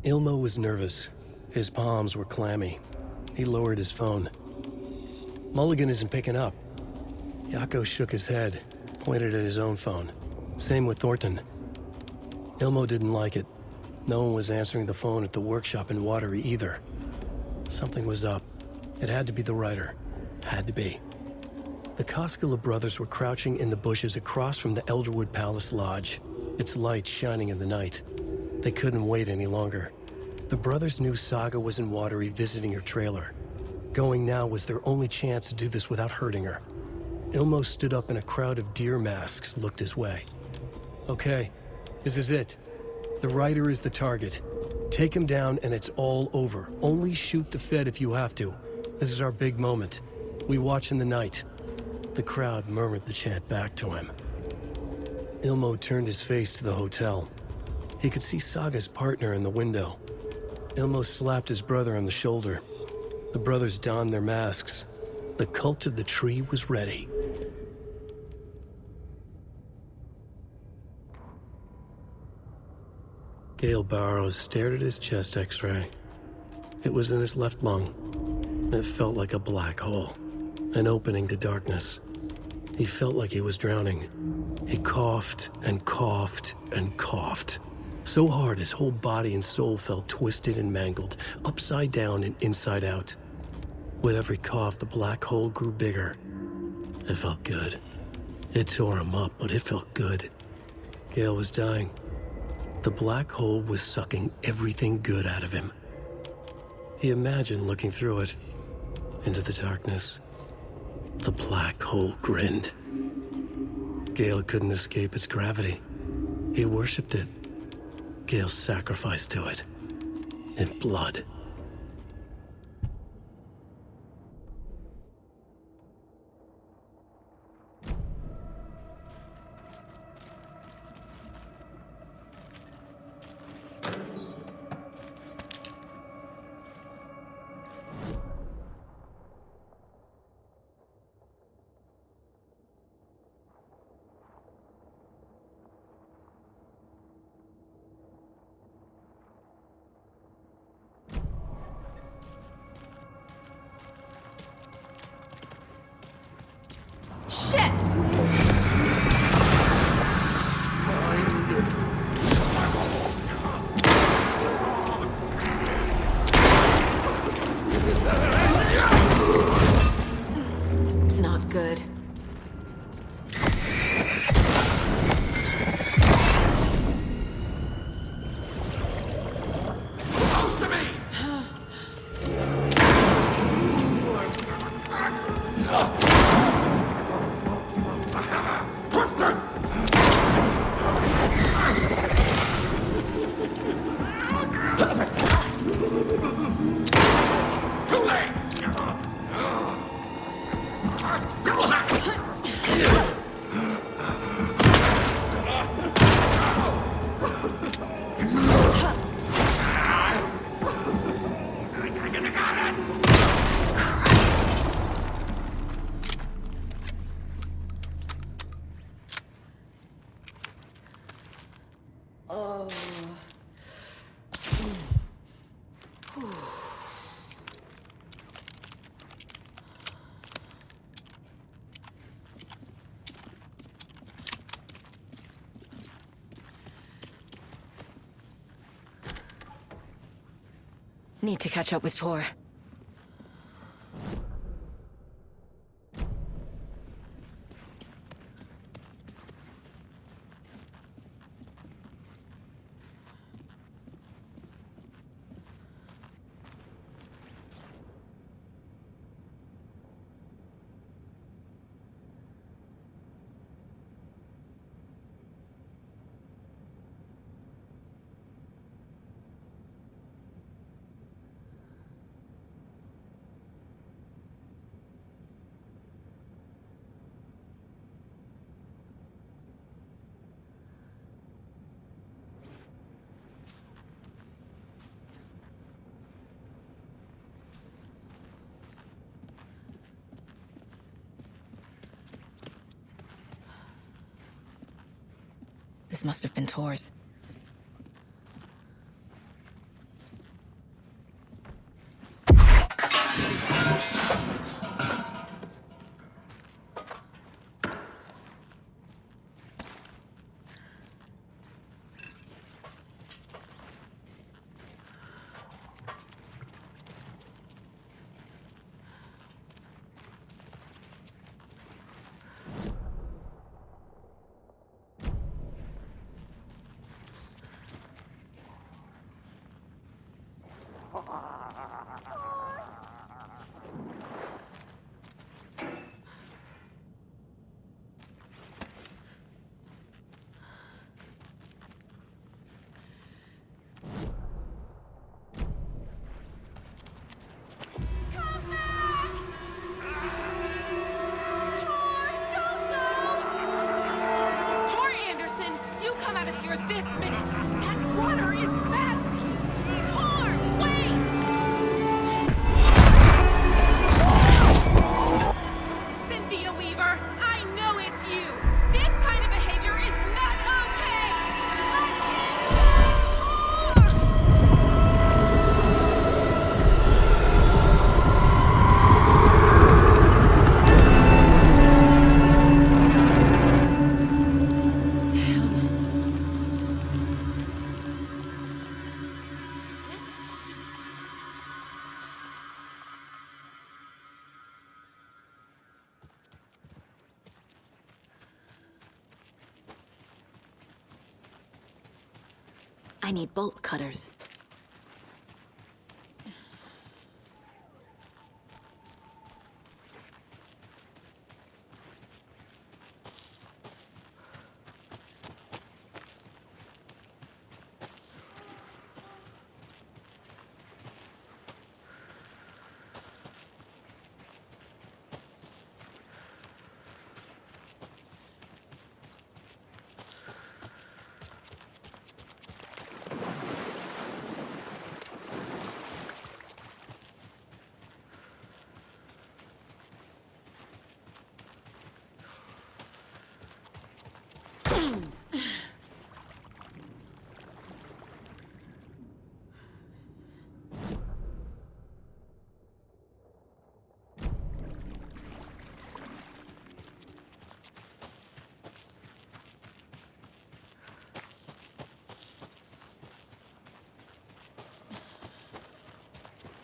Ilmo was nervous. His palms were clammy. He lowered his phone. Mulligan isn't picking up. Yako shook his head, pointed at his own phone. Same with Thornton. Ilmo didn't like it. No one was answering the phone at the workshop in Watery either. Something was up. It had to be the writer. Had to be. The Koskela brothers were crouching in the bushes across from the Elderwood Palace Lodge, its light shining in the night. They couldn't wait any longer. The brothers knew Saga was in Watery visiting her trailer. Going now was their only chance to do this without hurting her. Ilmo stood up and a crowd of deer masks looked his way. Okay, this is it. The writer is the target. Take him down and it's all over. Only shoot the Fed if you have to. This is our big moment. We watch in the night. The crowd murmured the chant back to him. Ilmo turned his face to the hotel. He could see Saga's partner in the window. Ilmo slapped his brother on the shoulder. The brothers donned their masks. The cult of the tree was ready. Gale Barrows stared at his chest x-ray. It was in his left lung. It felt like a black hole, an opening to darkness. He felt like he was drowning. He coughed and coughed and coughed. So hard his whole body and soul felt twisted and mangled, upside down and inside out. With every cough, the black hole grew bigger. It felt good. It tore him up, but it felt good. Gale was dying. The black hole was sucking everything good out of him. He imagined looking through it, into the darkness. The black hole grinned. Gale couldn't escape its gravity. He worshipped it. Gale sacrificed to it. In blood. Need to catch up with Tor. This must have been Tor's. I need bolt cutters.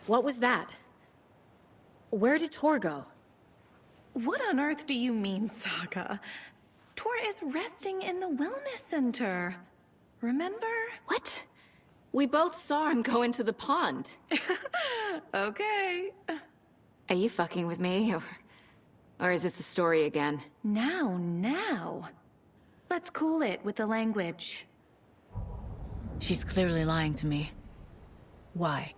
What was that? Where did Tor go? What on earth do you mean, Saga? Tor is resting in the wellness center. Remember? What? We both saw him go into the pond. Okay. Are you fucking with me, or is this the story again? Now. Let's cool it with the language. She's clearly lying to me. Why?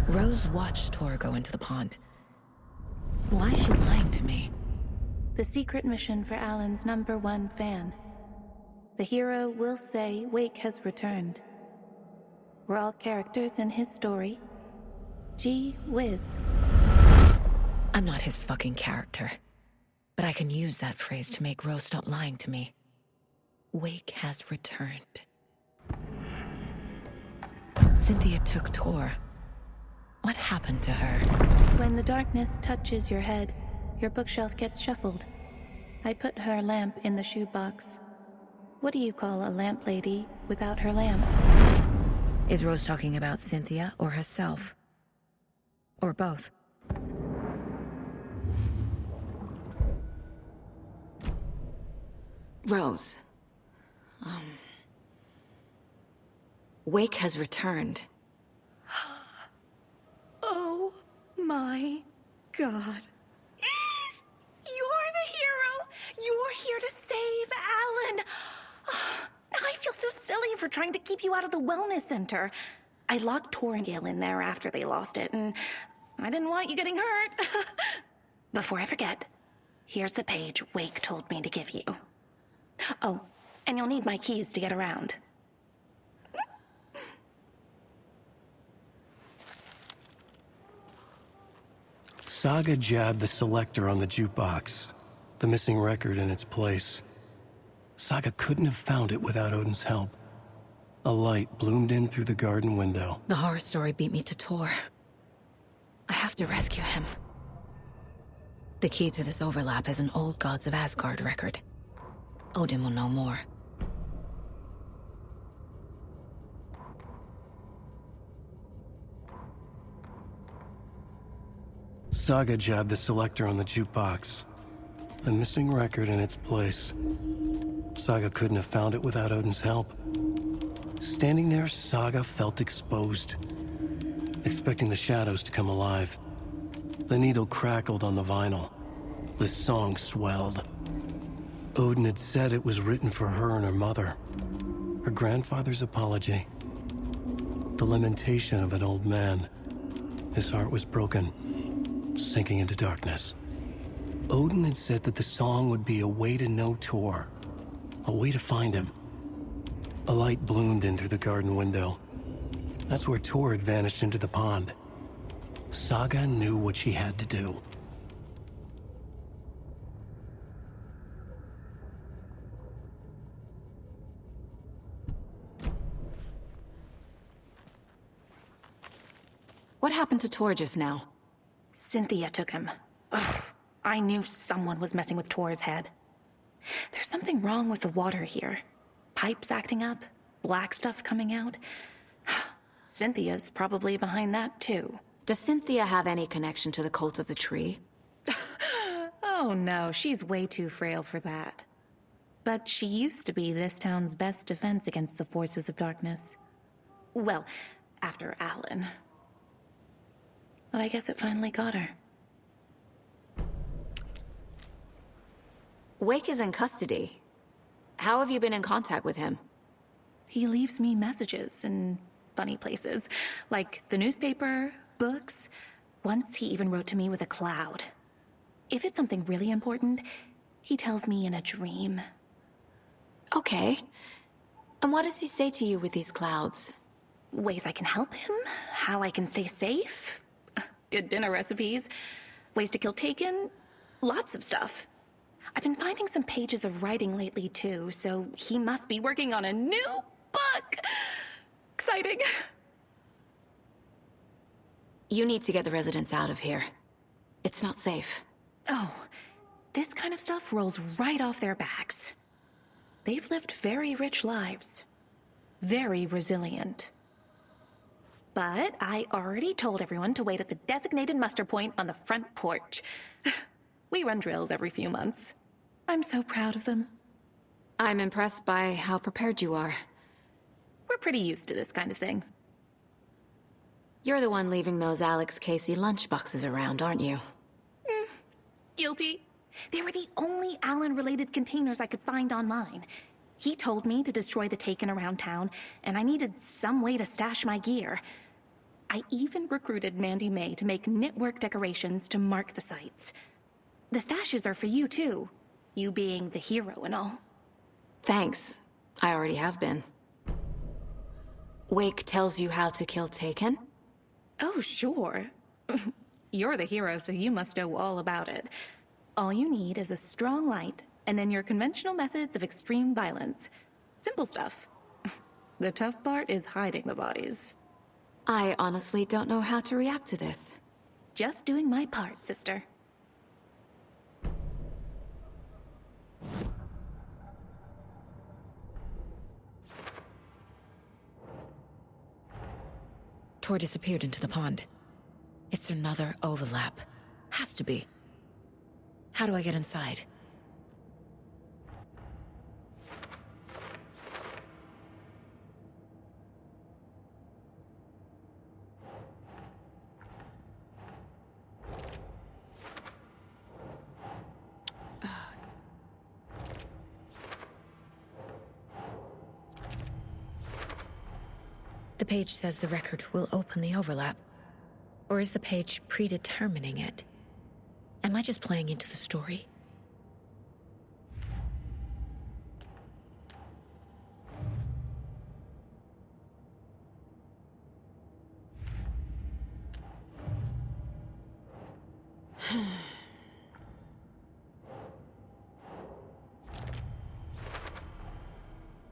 Rose watched Tor go into the pond. Why is she lying to me? The secret mission for Alan's #1 fan. The hero will say Wake has returned. We're all characters in his story. Gee whiz. I'm not his fucking character. But I can use that phrase to make Rose stop lying to me. Wake has returned. Cynthia took Tor. What happened to her? When the darkness touches your head, your bookshelf gets shuffled. I put her lamp in the shoebox. What do you call a lamp lady without her lamp? Is Rose talking about Cynthia or herself? Or both? Rose. Wake has returned. Oh my God. You're the hero! You're here to save Alan! I feel so silly for trying to keep you out of the wellness center. I locked Tor and Gale in there after they lost it, and I didn't want you getting hurt. Before I forget, here's the page Wake told me to give you. Oh, and you'll need my keys to get around. Saga jabbed the selector on the jukebox, the missing record in its place. Saga couldn't have found it without Odin's help. A light bloomed in through the garden window. The horror story beat me to Tor. I have to rescue him. The key to this overlap is an old Gods of Asgard record. Odin will know more. Saga jabbed the selector on the jukebox, the missing record in its place. Saga couldn't have found it without Odin's help. Standing there, Saga felt exposed, expecting the shadows to come alive. The needle crackled on the vinyl. The song swelled. Odin had said it was written for her and her mother. Her grandfather's apology. The lamentation of an old man. His heart was broken, sinking into darkness. Odin had said that the song would be a way to know Tor, a way to find him. A light bloomed in through the garden window. That's where Tor had vanished into the pond. Saga knew what she had to do. What happened to Tor just now? Cynthia took him. Ugh, I knew someone was messing with Tor's head. There's something wrong with the water here. Pipes acting up, black stuff coming out. Cynthia's probably behind that, too. Does Cynthia have any connection to the cult of the tree? Oh no, she's way too frail for that. But she used to be this town's best defense against the forces of darkness. Well, after Alan. But I guess it finally got her. Wake is in custody. How have you been in contact with him? He leaves me messages in funny places, like the newspaper, books. Once he even wrote to me with a cloud. If it's something really important, he tells me in a dream. Okay. And what does he say to you with these clouds? Ways I can help him, how I can stay safe, good dinner recipes, ways to kill Taken, lots of stuff. I've been finding some pages of writing lately too, so he must be working on a new book! Exciting! You need to get the residents out of here. It's not safe. Oh, this kind of stuff rolls right off their backs. They've lived very rich lives. Very resilient. But I already told everyone to wait at the designated muster point on the front porch. We run drills every few months. I'm so proud of them. I'm impressed by how prepared you are. We're pretty used to this kind of thing. You're the one leaving those Alex Casey lunchboxes around, aren't you? Guilty. They were the only Alan-related containers I could find online. He told me to destroy the Taken around town, and I needed some way to stash my gear. I even recruited Mandy May to make knitwork decorations to mark the sites. The stashes are for you, too. You being the hero and all. Thanks. I already have been. Wake tells you how to kill Taken? Oh, sure. You're the hero, so you must know all about it. All you need is a strong light, and then your conventional methods of extreme violence. Simple stuff. The tough part is hiding the bodies. I honestly don't know how to react to this. Just doing my part, sister. Tor disappeared into the pond. It's another overlap. Has to be. How do I get inside? The page says the record will open the overlap. Or is the page predetermining it? Am I just playing into the story?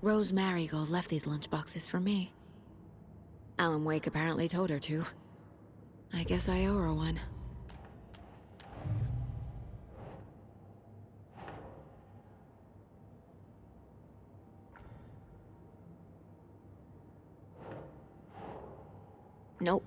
Rose Marigold left these lunchboxes for me. Alan Wake apparently told her to. I guess I owe her one. Nope.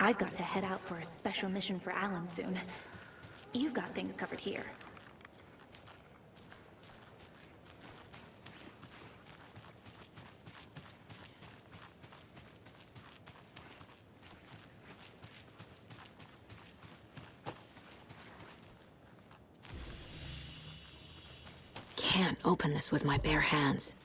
I've got to head out for a special mission for Alan soon. You've got things covered here. Can't open this with my bare hands.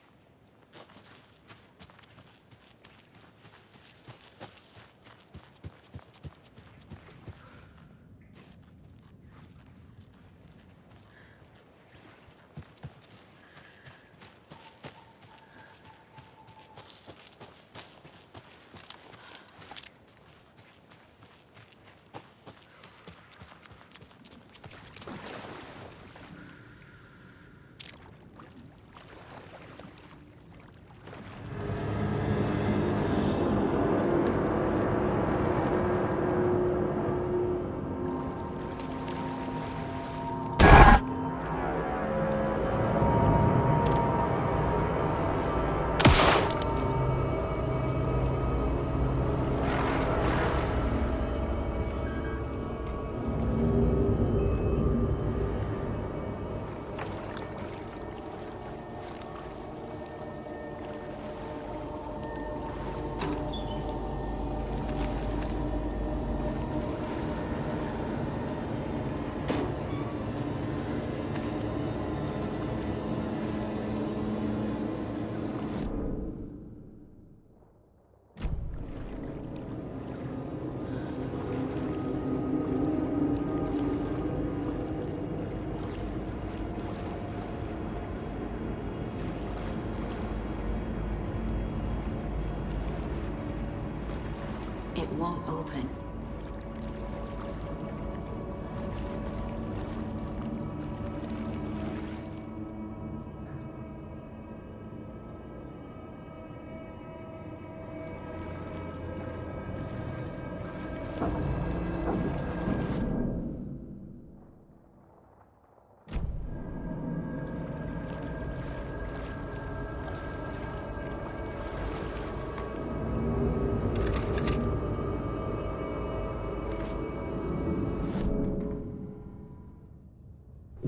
It won't open.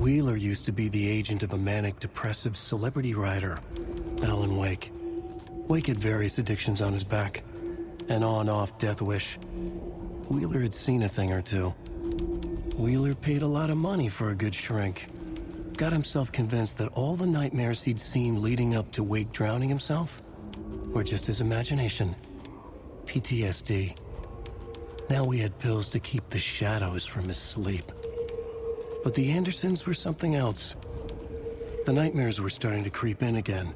Wheeler used to be the agent of a manic-depressive celebrity writer, Alan Wake. Wake had various addictions on his back, an on-off death wish. Wheeler had seen a thing or two. Wheeler paid a lot of money for a good shrink. Got himself convinced that all the nightmares he'd seen leading up to Wake drowning himself were just his imagination. PTSD. Now we had pills to keep the shadows from his sleep. But the Andersons were something else. The nightmares were starting to creep in again.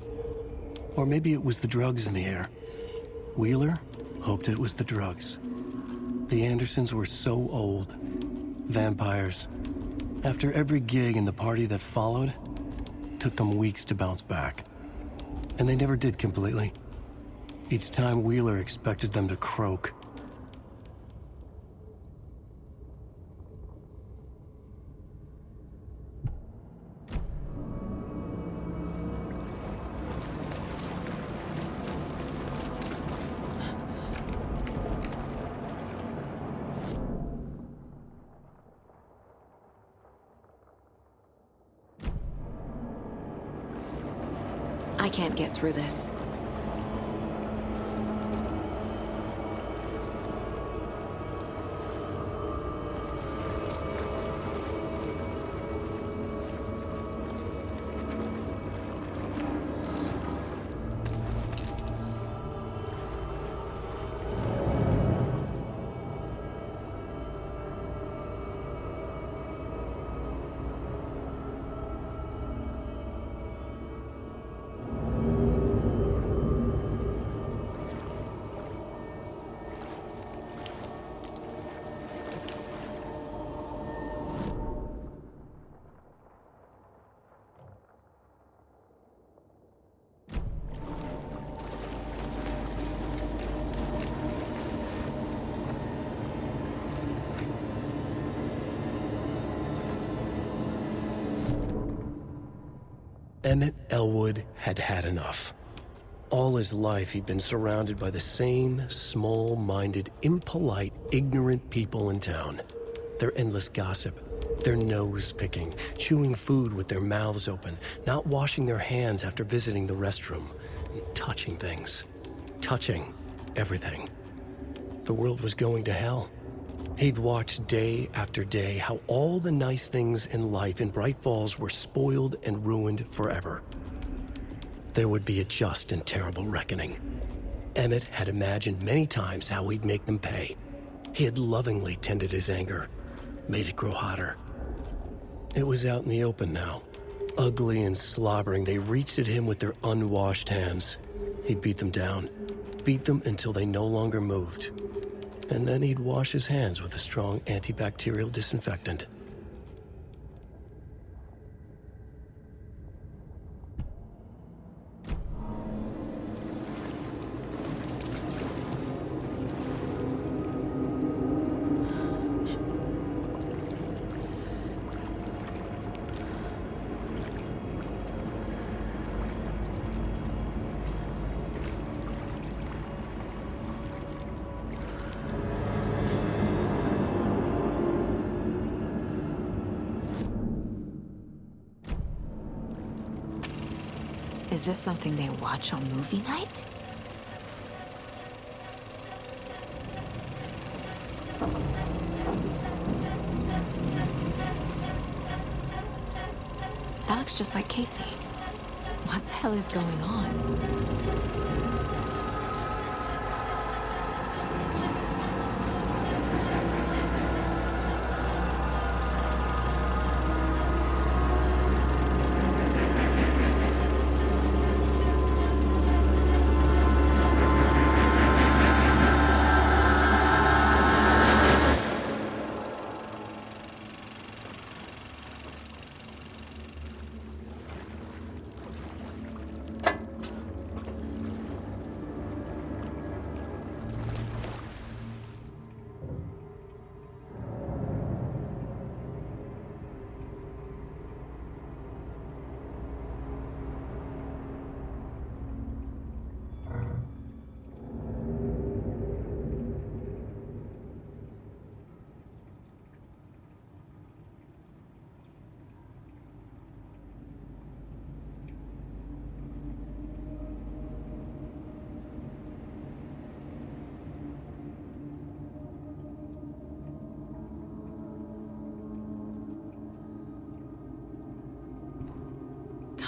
Or maybe it was the drugs in the air. Wheeler hoped it was the drugs. The Andersons were so old. Vampires. After every gig and the party that followed, it took them weeks to bounce back. And they never did completely. Each time Wheeler expected them to croak. I can't get through this. Emmett Elwood had had enough. All his life he'd been surrounded by the same small-minded, impolite, ignorant people in town. Their endless gossip, their nose-picking, chewing food with their mouths open, not washing their hands after visiting the restroom, and touching things. Touching everything. The world was going to hell. He'd watched day after day how all the nice things in life in Bright Falls were spoiled and ruined forever. There would be a just and terrible reckoning. Emmett had imagined many times how he'd make them pay. He had lovingly tended his anger, made it grow hotter. It was out in the open now. Ugly and slobbering, they reached at him with their unwashed hands. He'd beat them down, beat them until they no longer moved. And then he'd wash his hands with a strong antibacterial disinfectant. Is this something they watch on movie night? That looks just like Casey. What the hell is going on?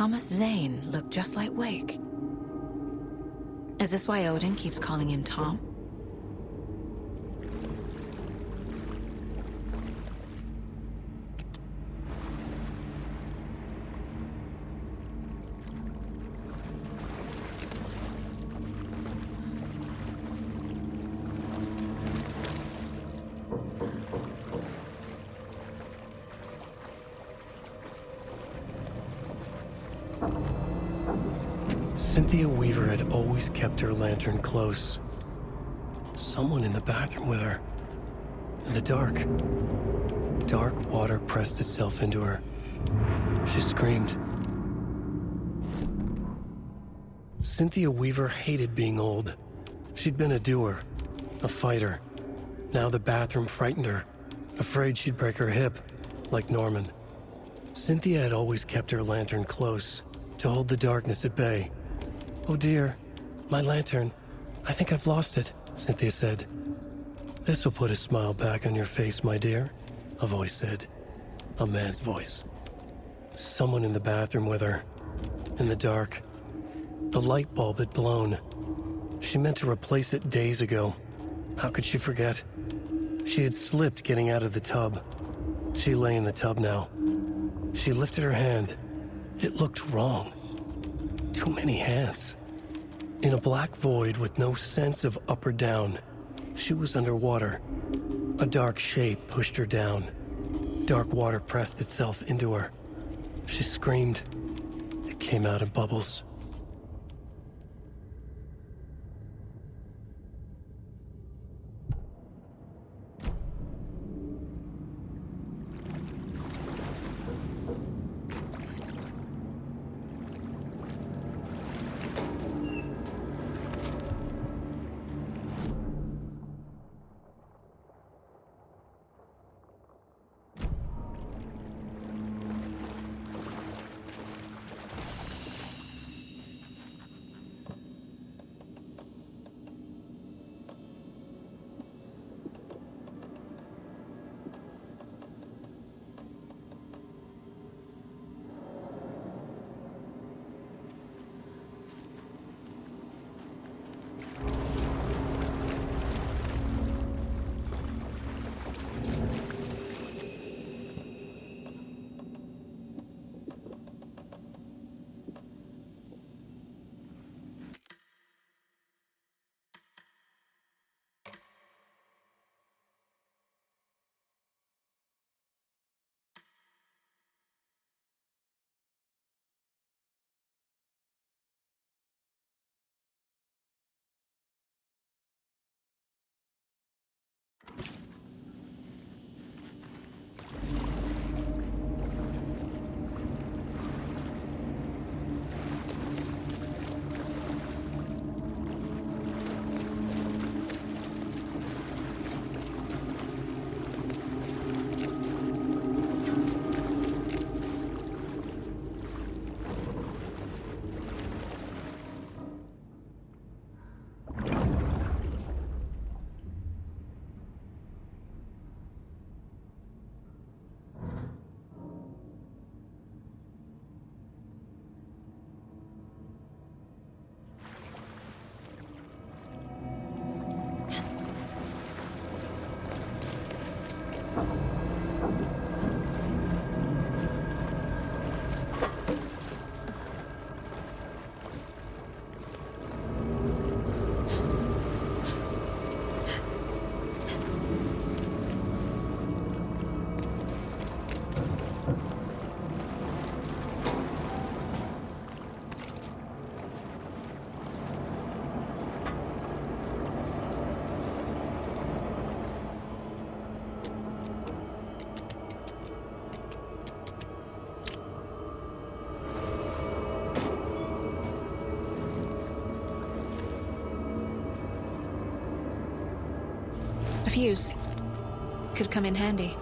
Thomas Zane look just like Wake? Is this why Odin keeps calling him Tom? Cynthia Weaver had always kept her lantern close. Someone in the bathroom with her. In the dark. Dark water pressed itself into her. She screamed. Cynthia Weaver hated being old. She'd been a doer, a fighter. Now the bathroom frightened her, afraid she'd break her hip, like Norman. Cynthia had always kept her lantern close, to hold the darkness at bay. "Oh dear, my lantern. I think I've lost it," Cynthia said. "This will put a smile back on your face, my dear," a voice said. A man's voice. Someone in the bathroom with her. In the dark. The light bulb had blown. She meant to replace it days ago. How could she forget? She had slipped getting out of the tub. She lay in the tub now. She lifted her hand. It looked wrong. Too many hands. In a black void with no sense of up or down, she was underwater. A dark shape pushed her down. Dark water pressed itself into her. She screamed. It came out in bubbles. A fuse. Could come in handy.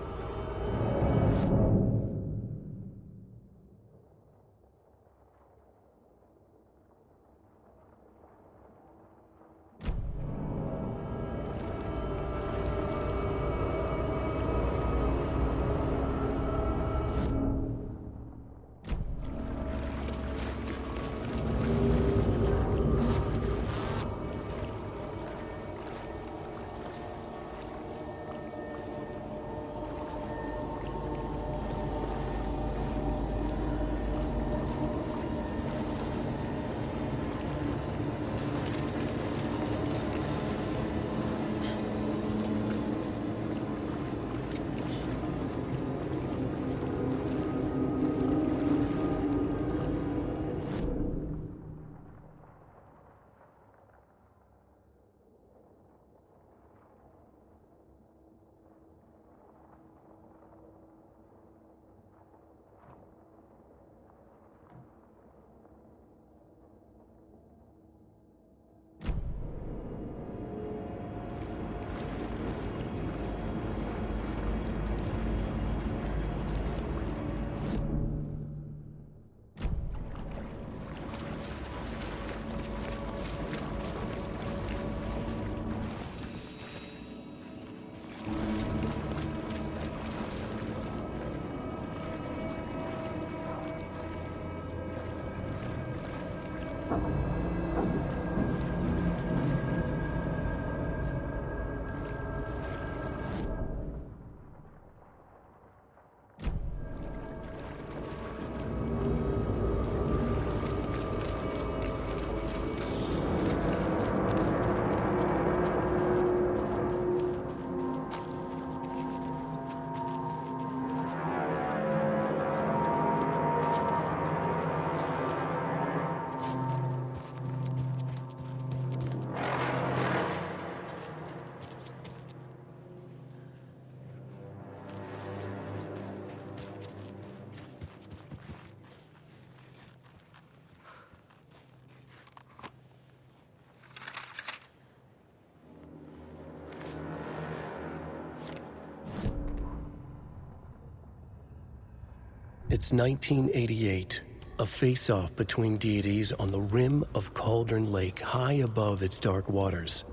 It's 1988, a face-off between deities on the rim of Cauldron Lake, high above its dark waters.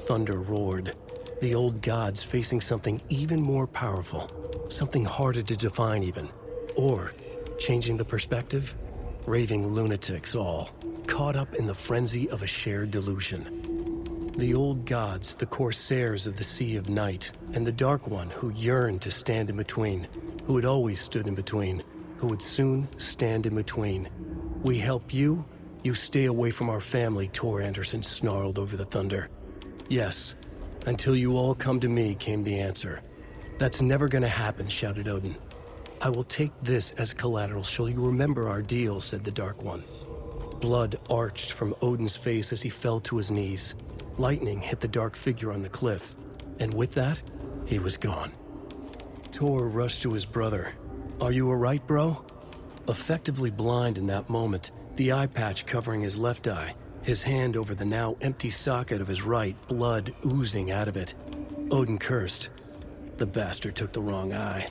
Thunder roared, the old gods facing something even more powerful, something harder to define even. Or, changing the perspective, raving lunatics all, caught up in the frenzy of a shared delusion. The old gods, the corsairs of the Sea of Night, and the Dark One who yearned to stand in between, who had always stood in between, who would soon stand in between. We help you, you stay away from our family, Tor Anderson snarled over the thunder. Yes, until you all come to me, came the answer. That's never gonna happen, shouted Odin. I will take this as collateral, shall you remember our deal, said the Dark One. Blood arched from Odin's face as he fell to his knees. Lightning hit the dark figure on the cliff, and with that, he was gone. Tor rushed to his brother. Are you alright, bro? Effectively blind in that moment, the eye patch covering his left eye, his hand over the now empty socket of his right, blood oozing out of it. Odin cursed. The bastard took the wrong eye.